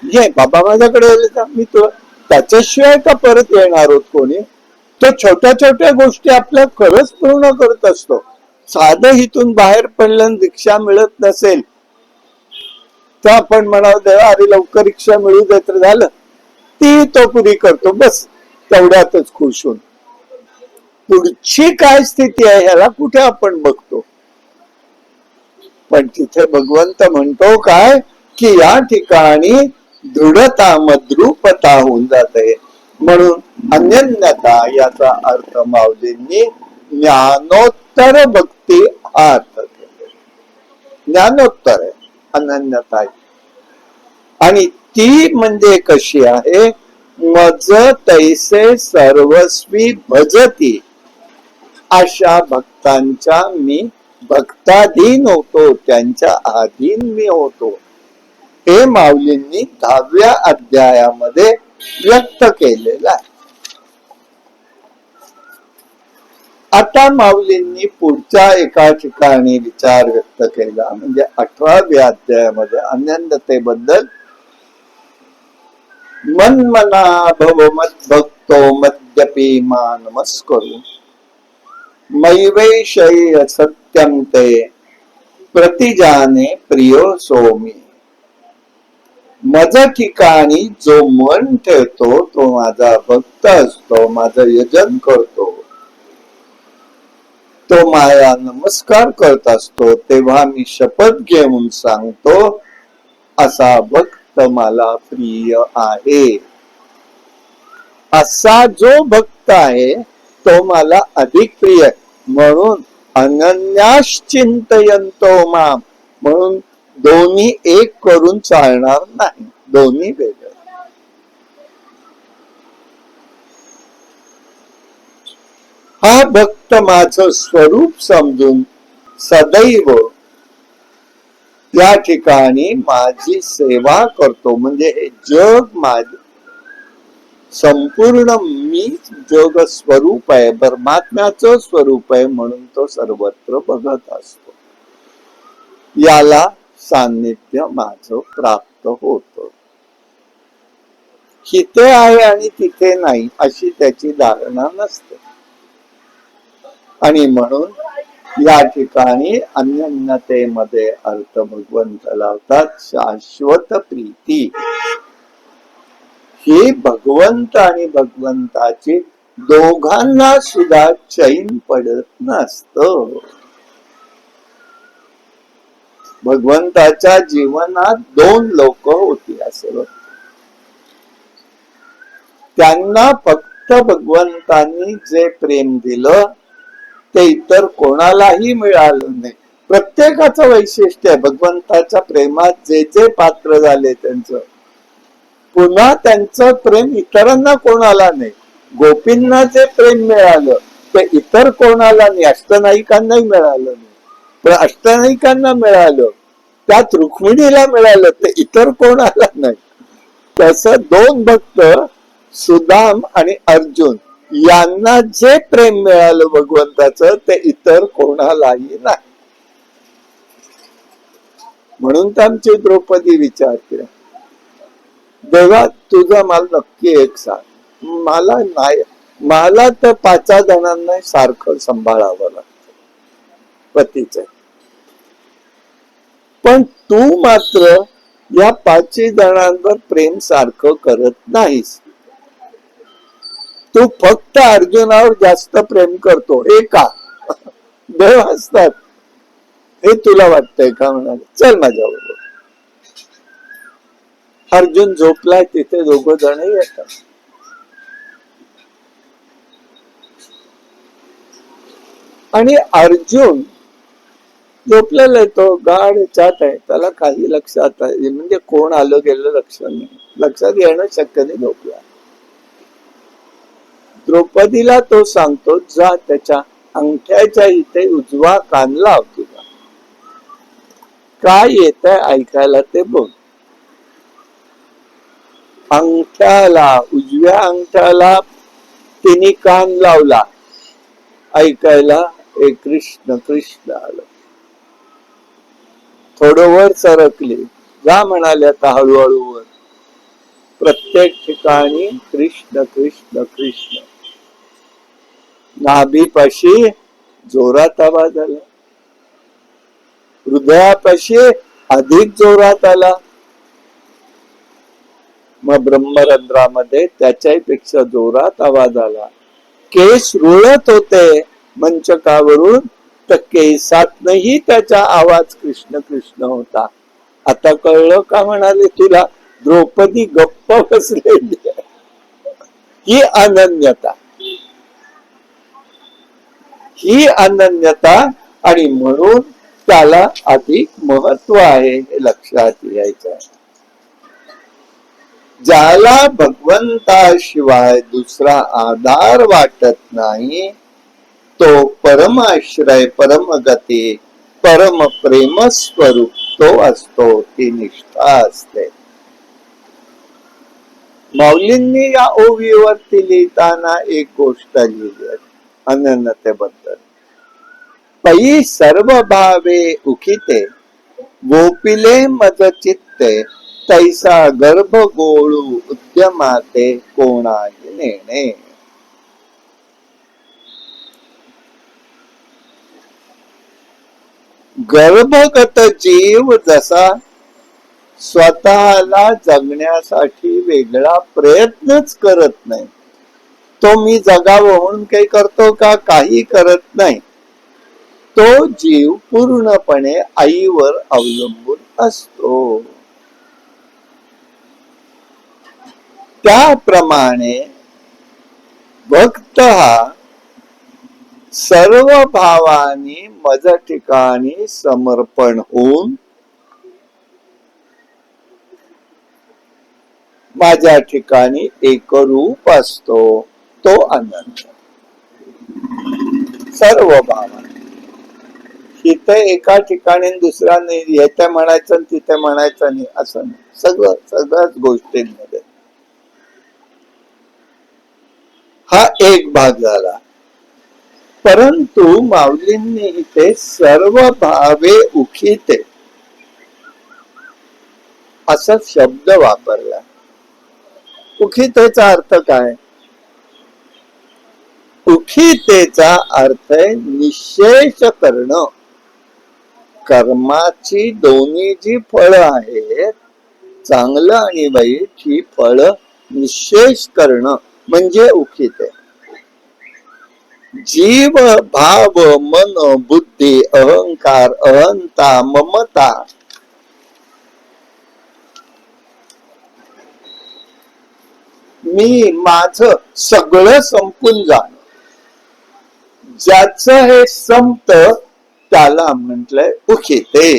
ये बाबा माझ्याकडे मी तुला त्याच्याशिवाय का परत येणार आहोत कोणी. तो छोट्या छोट्या गोष्टी आपल्या खरंच पूर्ण करत असतो. साधं इथून बाहेर पडलं रिक्षा मिळत नसेल तर आपण म्हणावं देवा अरे लवकर रिक्षा मिळू दे तर झालं. ती तो पुरी करतो बस तेवढ्यातच खुश होऊन. पुढची काय स्थिती आहे ह्याला कुठे आपण बघतो. पण तिथे भगवंत म्हणतो काय की या ठिकाणी दृढता मद्रूपता होऊन जाते. म्हणून अनन्यता याचा अर्थ माऊलींनी ज्ञानोत्तर भक्ती हा अर्थ केला. ज्ञानोत्तर आहे अनन्यता आणि ती म्हणजे कशी आहे. मज तैसे सर्वस्वी भजती अशा भक्तांच्या मी भक्ताधीन होतो त्यांच्या अधीन मी होतो. हे माऊलींनी 10व्या अध्यायामध्ये व्यक्त केलेलं आहे. आता माऊलींनी पुढच्या एका ठिकाणी विचार व्यक्त केला म्हणजे 18व्या अध्यायामध्ये अनन्यतेबद्दल. मन्मना भव मद्भक्तो मद्यपि मा नमस्करू मैवैषय सत्यम ते प्रतिजाने प्रियो सोमी. मज ठिकाणी जो मन ठेवतो तो माझा भक्त असतो. माझं यजन करतो तो माझा नमस्कार करत असतो. तेव्हा मी शपथ घेऊन सांगतो असा भक्त मला प्रिय आहे. असा जो भक्त आहे तो मला अधिक प्रिय. म्हणून अनन्याश्चिंतयन्तो माम. म्हणून दोन्ही एक करून चालणार नाही. दोन्ही वेगळे. हा भक्त माझं स्वरूप समजून सदैव या ठिकाणी माझी सेवा करतो. म्हणजे हे जग माझे संपूर्ण मी जग स्वरूप आहे परमात्म्याचं स्वरूप आहे म्हणून तो सर्वत्र बघत असतो. याला सान्निध्य माझं प्राप्त होत. इथे आहे आणि तिथे नाही अशी त्याची धारणा नसते. आणि म्हणून या ठिकाणी अनन्यतेमध्ये अर्थ भगवंत लावतात शाश्वत प्रीती. ही भगवंत आणि भगवंताची दोघांना सुद्धा चैन पडत नसत. भगवंताच्या जीवनात 2 लोक होती असे बघ. त्यांना फक्त भगवंतांनी जे प्रेम दिलं ते इतर कोणालाही मिळालं नाही. प्रत्येकाचं वैशिष्ट्य आहे. भगवंताच्या प्रेमात जे जे पात्र झाले त्यांचं पुन्हा त्यांचं प्रेम इतरांना कोणाला नाही. गोपींना जे प्रेम मिळालं ते इतर कोणाला नाही. अष्टनायिकांनाही मिळालं नाही. पण अष्टनायिकांना मिळालं त्यात रुक्मिणीला मिळालं ते इतर कोणाला नाही. तसं 2 भक्त सुदाम आणि अर्जुन यांना जे प्रेम मिळालं भगवंताचं ते इतर कोणालाही नाही. म्हणून तर आमची द्रौपदी विचारते देवा तुझं मला नक्की एक सांग. मला नाही मला तर 5 जणांना सारखं सांभाळावं लागतं पतीचं. पण तू मात्र या 5 जणांवर प्रेम सारखं करत नाहीस. तू फक्त अर्जुनावर जास्त प्रेम करतो. हे का? देव असतात हे तुला वाटतंय का? म्हणाले चल माझ्याबरोबर. अर्जुन झोपलाय तिथे 2 जण येतात. आणि अर्जुन झोपलेला आहे. तो गाढ ह्याच्यात आहे. त्याला काही लक्षात आहे म्हणजे कोण आलं गेलं लक्ष नाही. लक्षात येणं शक्य नाही. झोपला. द्रौपदीला तो सांगतो जा त्याच्या अंगठ्याच्या इथे उजवा कान लाव. तुला काय येत आहे ऐकायला ते बोल. अंगठ्याला, उजव्या अंगठ्याला तिने कान लावला ऐकायला, हे कृष्ण कृष्ण आलं. थोडं वर सरकले, जा म्हणाले आता हळूहळू वर. प्रत्येक ठिकाणी कृष्ण कृष्ण कृष्ण. नाभीपाशी जोरात आवाज आला, हृदयापाशी अधिक जोरात आला, मग ब्रह्मरंध्रामध्ये त्याच्याही पेक्षा जोरात आवाज आला. केस रुळत होते मंचकावरून, तर केसातनही त्याचा आवाज कृष्ण कृष्ण होता. आता कळलं का म्हणाले तुला? द्रौपदी गप्प बसलेली. ही अनन्यता, ही अनन्यता, आणि म्हणून त्याला अधिक महत्व आहे हे लक्षात घ्यायचं आहे. ज्याला भगवंताशिवाय दुसरा आधार वाटत नाही, तो परमाश्रय, परमगती, परम प्रेम स्वरूप तो असतो, ती निष्ठा असते. माऊलींनी या ओवीवरती लिहिताना एक गोष्ट लिहिली आहे अनन्यतेबद्दल. पै सर्व भावे उखिते, गोपिले मज चित्ते, तैसा गर्भ गोळू उद्यमाते कोणाही नेणे. गर्भगत जीव जसा स्वतःला जगण्यासाठी वेगळा प्रयत्नच करत नाही, तो मी जगावं म्हणून काही करतो का? काही करत नाही. तो जीव पूर्णपणे आईवर अवलंबून असतो. त्याप्रमाणे भक्त हा सर्व भावानी मज ठिकाणी समर्पण होऊन माझ्या ठिकाणी एकरूप असतो, तो अनंत. सर्व भावानी, इथे एका ठिकाणी दुसरा नाही, येथे म्हणायचं तिथे म्हणायचं नाही असं नाही, सगळं सगळ्याच गोष्टींमध्ये. हा एक भाग झाला. परंतु माऊलींनी इथे सर्व भावे उखिते असा शब्द वापरला. उखितेचा अर्थ काय? उखितेचा अर्थ आहे निश्शेष करणं. कर्माची दोन्ही जी फळं आहेत, चांगलं आणि वाईट, ही फळं निश्शेष करणं म्हणजे उखिते. जीव, भाव, मन, बुद्धी, अहंकार, अहंता, ममता मी माझं सगळं संपून जाणं, ज्याचं हे संपत त्याला म्हटलंय उखिते.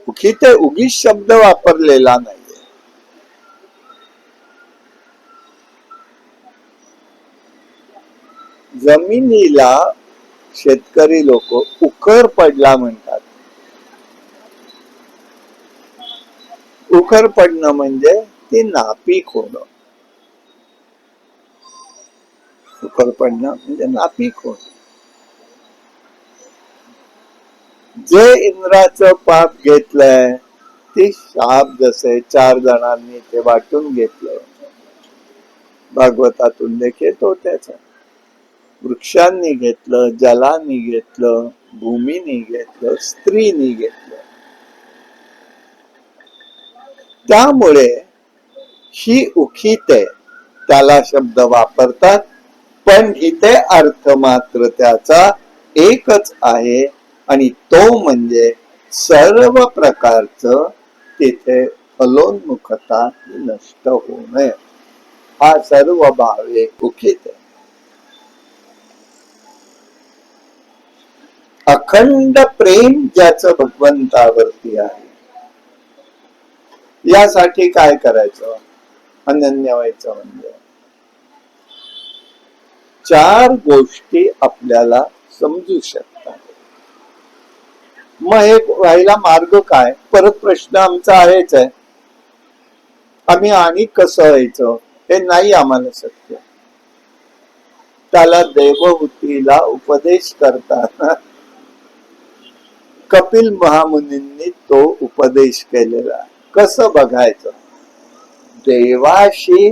उखिते उगीच शब्द वापरलेला नाहीये. जमिनीला शेतकरी लोक उखर पडला म्हणतात. उखर पडणं म्हणजे ती नापीक होणं. उखर पडणं म्हणजे नापीक होणं. जे इंद्राचं पाप घेतलंय, ते शाप जसे 4 जणांनी ते वाटून घेतलं, भागवतातून देखील तो त्याचा. वृक्षांनी घेतलं, जलांनी घेतलं, भूमीनी घेतलं, स्त्रीनी घेतलं. त्यामुळे ही उखिते त्याला शब्द वापरतात, पण इथे अर्थ मात्र त्याचा एकच आहे, आणि तो म्हणजे सर्व प्रकारचं तिथे फलोन्मुखता नष्ट होणे. हा सर्व भावे उखिते. अखंड प्रेम ज्याचं भगवंतावरती आहे, यासाठी काय करायचं? अनन्य व्हायचं म्हणजे 4 गोष्टी आपल्याला समजू शकतात. मग हे व्हायला मार्ग काय? परत प्रश्न आमचा आहेच आहे. आम्ही आणि कसं व्हायचं हे नाही आम्हाला शक्य. त्याला देवहूतीला उपदेश करताना कपिल महामुनींनी तो उपदेश केलेला. कसं बघायचं, देवाशी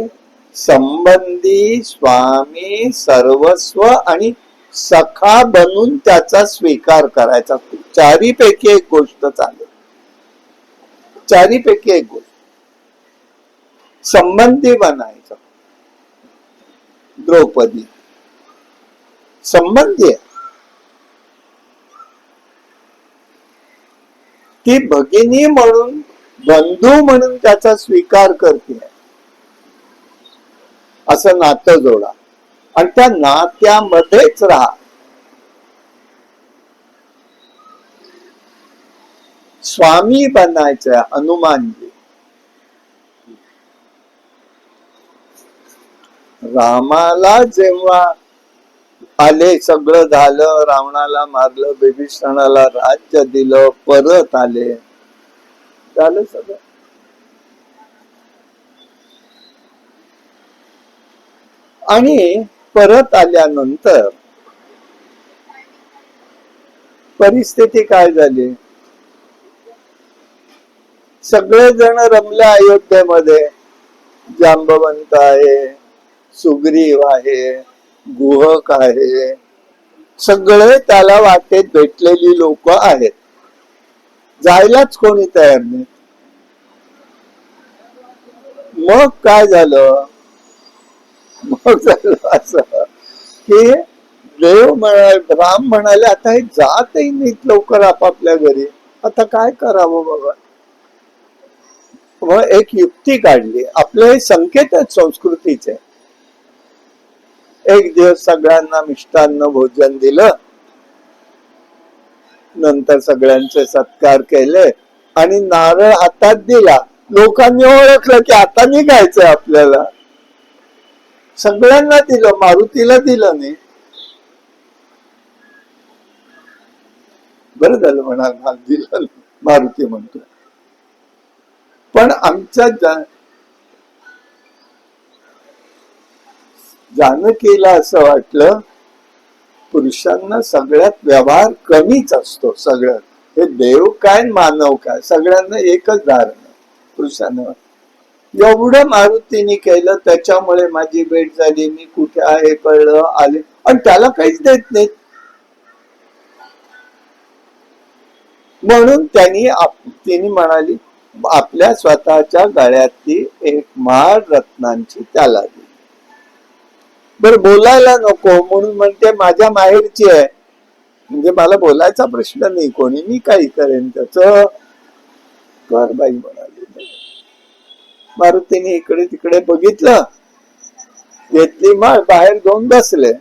संबंधी स्वामी सर्वस्व आणि सखा बनून त्याचा स्वीकार करायचा. चारीपैकी एक गोष्ट चालेल, चारीपैकी एक गोष्ट. संबंधी बनायचं. द्रौपदी संबंधी आहे, ती भगिनी म्हणून बंधू म्हणून त्याचा स्वीकार करते, असं नातं जोडा आणि त्या नात्यामध्येच राहा. स्वामी बनायचं. हनुमानजी रामाला जेव्हा आले, सगळं झालं, रावणाला मारलं, बिभीषणाला राज्य दिलं, परत आले, झालं सगळं. आणि परत आल्यानंतर परिस्थिती काय झाली, सगळे जण रमले अयोध्येमध्ये. जांबवंत आहे, सुग्रीव आहे, गुहक आहे, सगळे त्याला वाटेत भेटलेली लोक आहेत. जायलाच कोणी तयार नाही. मग काय झालं, मग झालं असं की देव म्हणाले, राम म्हणाले, आता हे जातही नाहीत लवकर आपापल्या घरी, आता काय करावं बाबा. मग एक युक्ती काढली. आपले हे संकेत आहेत संस्कृतीचे. एक दिवस सगळ्यांना मिष्टान्न भोजन दिलं, नंतर सगळ्यांचे सत्कार केले आणि नारळ हातात दिला. लोकांनी ओळखलं की आता निघायचंय आपल्याला. सगळ्यांना दिलं, मारुतीला दिलं नाही. बरं झालं म्हणाल दिलं, मारुती म्हणतो. पण आमच्या जानकीला असं वाटलं, पुरुषांना सगळ्यात व्यवहार कमीच असतो. सगळ्यात हे देव काय मानव काय, सगळ्यांना एकच धारणा. पुरुषांना एवढं मारुतीने केलं, त्याच्यामुळे माझी भेट झाली, मी कुठे आहे कळलं, आले, आणि त्याला काहीच देत नाहीत. म्हणून तिने म्हणाली, आपल्या स्वतःच्या गळ्यातली एक माळ रत्नांची त्याला दिली. बरं बोलायला नको म्हणून म्हणते माझ्या माहेरची आहे, म्हणजे मला बोलायचा प्रश्न नाही, कोणी मी काही करेन त्याच, कर बाई म्हणाली. मारुतीने इकडे तिकडे बघितलं, घेतली माळ, बाहेर घेऊन बसले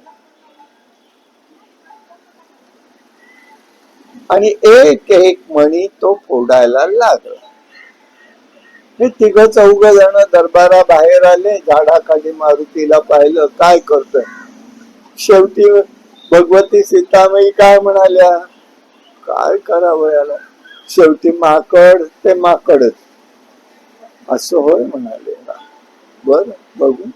आणि एक एक मणी तो फोडायला लागला. हे तिघ चौघ जण दरबारा बाहेर आले, झाडाखाली मारुतीला पाहिलं, काय करतोय. शेवटी भगवती सीतामाई काय म्हणाल्या, काय करावं याला, शेवटी माकड ते माकडच, असं होय म्हणाले. बर बघू.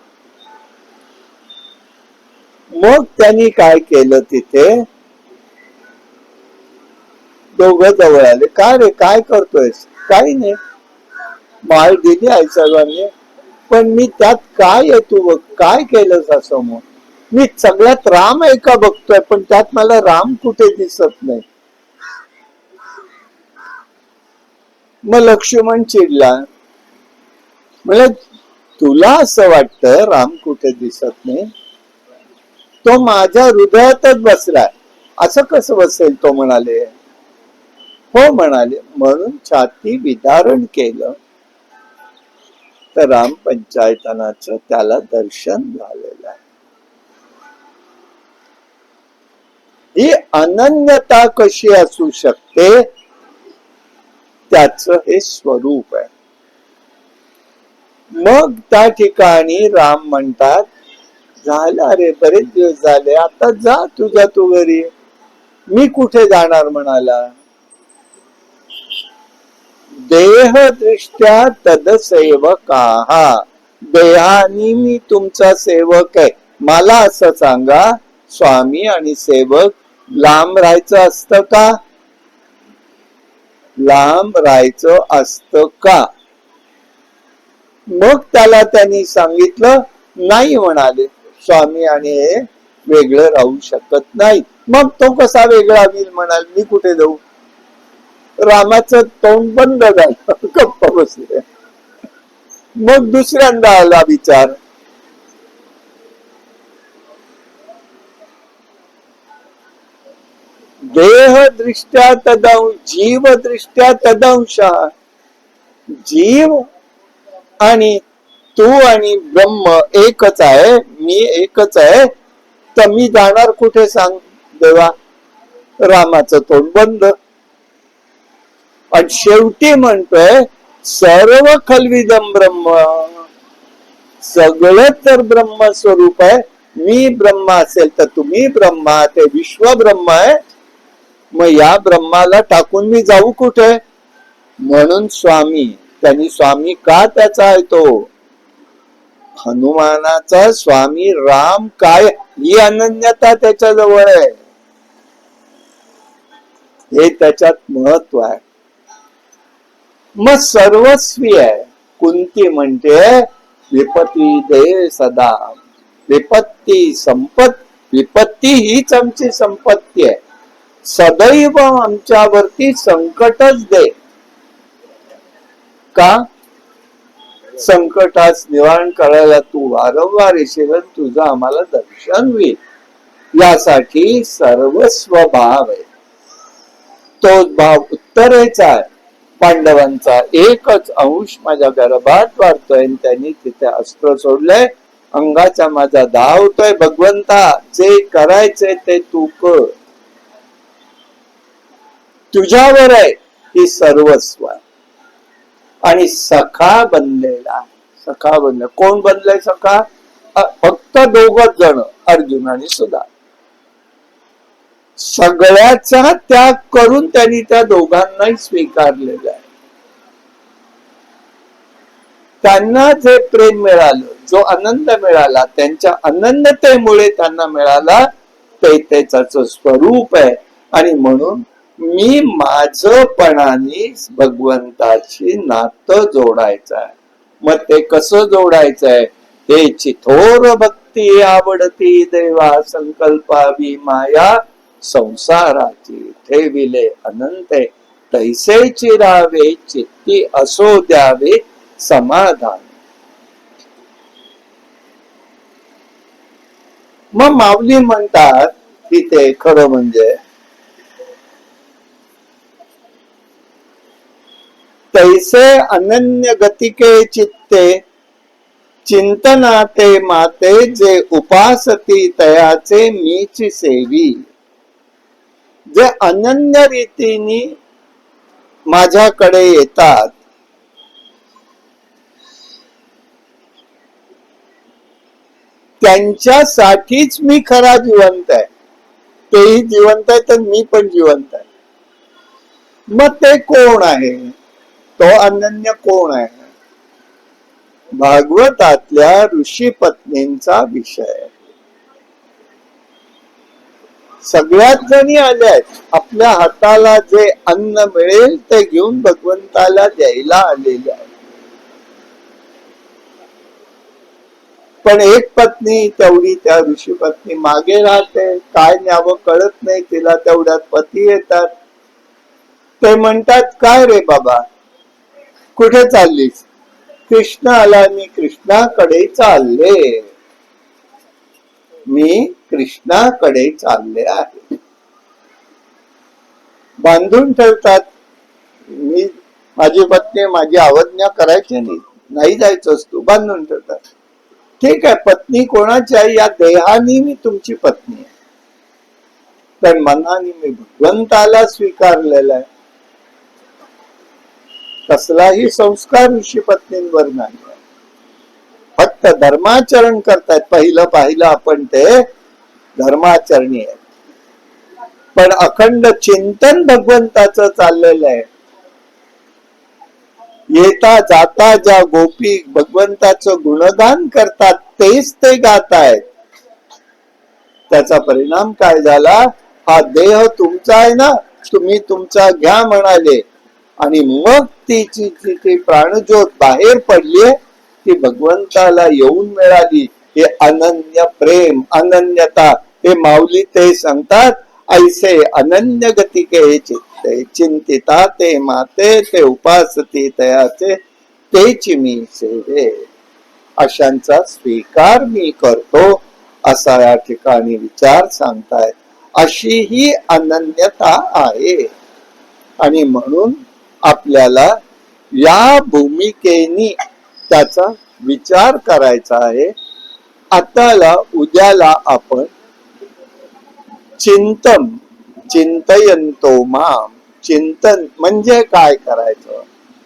मग त्यांनी काय केलं, तिथे दोघं जवळ आले. काय रे, काय करतोय. काही नाही, माळ दिली आई सर्वांनी, पण मी त्यात काय आहे तू बघ, काय केलंस असं. मग मी सगळ्यात राम आहे का बघतोय, पण त्यात मला राम कुठे दिसत नाही. मग लक्ष्मण चिडला, म्हणजे तुला असं वाटतं राम कुठे दिसत नाही, तो माझ्या हृदयातच बसलाय, असं कसं बसेल. तो म्हणाले, हो म्हणाले. म्हणून छाती विदारण केलं तर राम पंचायतनाचं त्याला दर्शन झालेलं आहे. ही अनन्यता कशी असू शकते, त्याच हे स्वरूप आहे. मग त्या ठिकाणी राम म्हणतात, झालं रे, बरेच दिवस झाले, आता जा तुझ्या तू घरी, मी कुठे जाणार म्हणाला. देहदृष्ट्या तदसेवकाः, देहानी मी तुमचा सेवक आहे. मला असं सांगा, स्वामी आणि सेवक लांब राहायचं असतं का? लांब राहायचं असतं का? मग त्याला त्यांनी सांगितलं, नाही म्हणाले, स्वामी आणि हे वेगळं राहू शकत नाही. मग तो कसा वेगळा होईल म्हणाल, मी कुठे जाऊ? रामाचं तोंड बंद झालं, गप्प बसले. मग दुसऱ्यांदा आला विचार, देहदृष्ट्या तदंश, जीवदृष्ट्या तदंश. जीव आणि तू आणि ब्रह्म एकच आहे, मी एकच आहे, तर मी जाणार कुठे सांग देवा? रामाचं तोंड बंद. आणि शेवटी म्हणतोय, सर्व खलविदम ब्रह्म, सगळं तर ब्रह्म स्वरूप आहे. मी ब्रह्म असेल तर तुम्ही ब्रह्मा, ते विश्व ब्रह्म आहे. मग या ब्रह्माला टाकून मी जाऊ कुठे? म्हणून स्वामी, त्यांनी स्वामी का त्याचा आहे तो? हनुमानाचा स्वामी राम काय, ही अनन्यता त्याच्या जवळ आहे. हे त्याच्यात महत्व आहे. मग सर्वस्वी आहे. कुंती म्हणते, विपत्ती दे सदा, विपत्ती संपत, विपत्ती हीच आमची संपत्ती आहे. सदैव आमच्यावरती संकटच दे. का? संकटास निवारण करायला तू वारंवार येशील, तुझं आम्हाला दर्शन होईल, यासाठी सर्वस्व भाव आहे. तो भाव उत्तरेचा आहे. पांडवांचा एकच अंश माझ्या गर्भात वाढतोय, त्यांनी तिथे अस्त्र सोडलंय, अंगाचा माझा धावतोय, भगवंता जे करायचंय ते तू कर, तुझ्यावर आहे ही सर्वस्व. आणि सखा बनलेला, सखा बनले. कोण बनलंय सखा? फक्त दोघच जण, अर्जुन आणि सुद्धा. सगळ्याचा त्याग करून त्यांनी त्या दोघांनाही स्वीकारलेलं आहे. त्यांना जे प्रेम मिळालं, जो आनंद मिळाला, त्यांच्या अनन्यतेमुळे त्यांना मिळाला, ते त्याच स्वरूप आहे. आणि म्हणून मी माझपणाने भगवंताची नातं जोडायचं आहे. मग ते कसं जोडायचं आहे? ते चिथोर भक्ती आवडती देवा, संकल्पावी माया संसाराची, ठेविले अनंते, तैसे चिरावे चित्ती, असो द्यावे समाधान. मग माऊली म्हणतात की ते खरं म्हणजे, तैसे अनन्य गतिके चित्ते, चिंतनाते माते, जे उपासती तयाचे मीच सेवी. जे अनन्य रीतीने माझ्याकडे येतात, त्यांच्यासाठीच मी खरा जिवंत आहे. तेही जिवंत आहे तर मी पण जिवंत आहे. मग ते कोण आहे? तो अनन्य कोण आहे? भागवतातल्या ऋषी पत्नींचा विषय. सगळ्यात जणी आल्यात, आपल्या हाताला जे अन्न मिळेल ते घेऊन भगवंताला द्यायला आलेल्या आहेत. पण एक पत्नी तेवढी, त्या ऋषी पत्नी मागे राहते, काय न्यावं कळत नाही तिला. तेवढ्यात पती येतात. ते म्हणतात, काय रे बाबा, कुठे चाललीस? कृष्ण आला, मी कृष्णाकडे चालले, मी कृष्णाकडे चालले आहे. बांधून ठेवतात. मी, माझी पत्नी, माझी अवज्ञा करायची नाही, नाही जायचंच, तू बांधून ठेवतात. ठीक आहे, पत्नी कोणाची आहे? या देहाने मी तुमची पत्नी आहे, पण मनाने मी भगवंताला स्वीकारलेला आहे. कसलाही संस्कार ऋषी पत्नींवर नाही. फक्त धर्माचरण करतायत. पहिलं पाहिलं आपण ते धर्माचरणी आहे, पण अखंड चिंतन भगवंताचं चाललेलं आहे. येता जाता ज्या गोपी भगवंताचं गुणगान करतात तेच ते गातायत. त्याचा परिणाम काय झाला? हा देह तुमचा आहे ना, तुम्ही तुमचा घ्या म्हणाले, आणि मग ती प्राणज्योत बाहेर पडलीये, ती भगवंताला येऊन मिळाली. हे अनन्य प्रेम, अनन्यता, हे माऊली ते सांगतात. ऐसे अनन्य गतिके चित्ते चिंतिता ते माते, ते उपासती तयाचे तेची मी सेवे. अशांचा स्वीकार मी करतो, असा या ठिकाणी विचार सांगतायत. अशी ही अनन्यता आहे. आणि म्हणून आपल्याला या भूमिकेनी त्याचा विचार करायचा आहे. आताला उद्याला आपण चिंतयंतो माम, चिंतन म्हणजे काय करायचं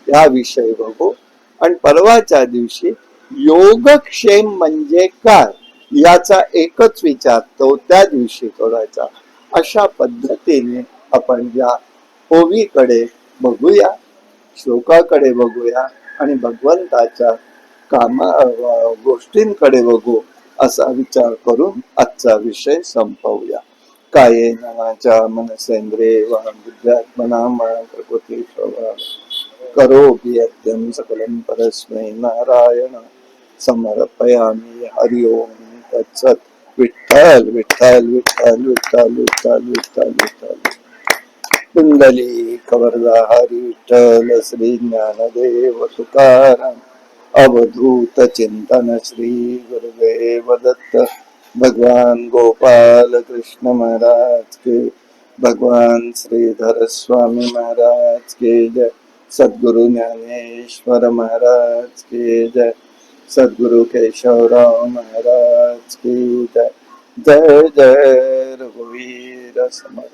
या विषयी बघू. आणि परवाच्या दिवशी योगक्षेम म्हणजे काय याचा एकच विचार तो त्या दिवशी करायचा. अशा पद्धतीने आपण या ओवीकडे बघूया, श्लोकाकडे बघूया आणि भगवंताच्या गोष्टींकडे बघू, असा विचार करून आजचा विषय संपवूया. कायेन वाचा मनसेंद्रिये वा बुद्ध्यात्मना वा प्रकृती स्वभाव करोमि यद्यं सकलं परस्मै नारायण समर्पयामि. हरि ओम तत्सत. विठ्ठल विठ्ठल विठ्ठल विठ्ठल विठ्ठल विठ्ठल विठ्ठल. कुंडली कवरदा हरी विठ्ठल. श्री ज्ञानदेव तुकाराम अवधूत चिंतन श्री गुरुदेव दत्त. भगवान गोपाल कृष्ण महाराज के, भगवान श्रीधर स्वामी महाराज के जय. सद्गुरु ज्ञानेश्वर महाराज के जय. सद्गुरु केशवराव महाराज की जय. जय जय रघुवीर समर्थ.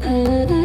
Mm-hmm.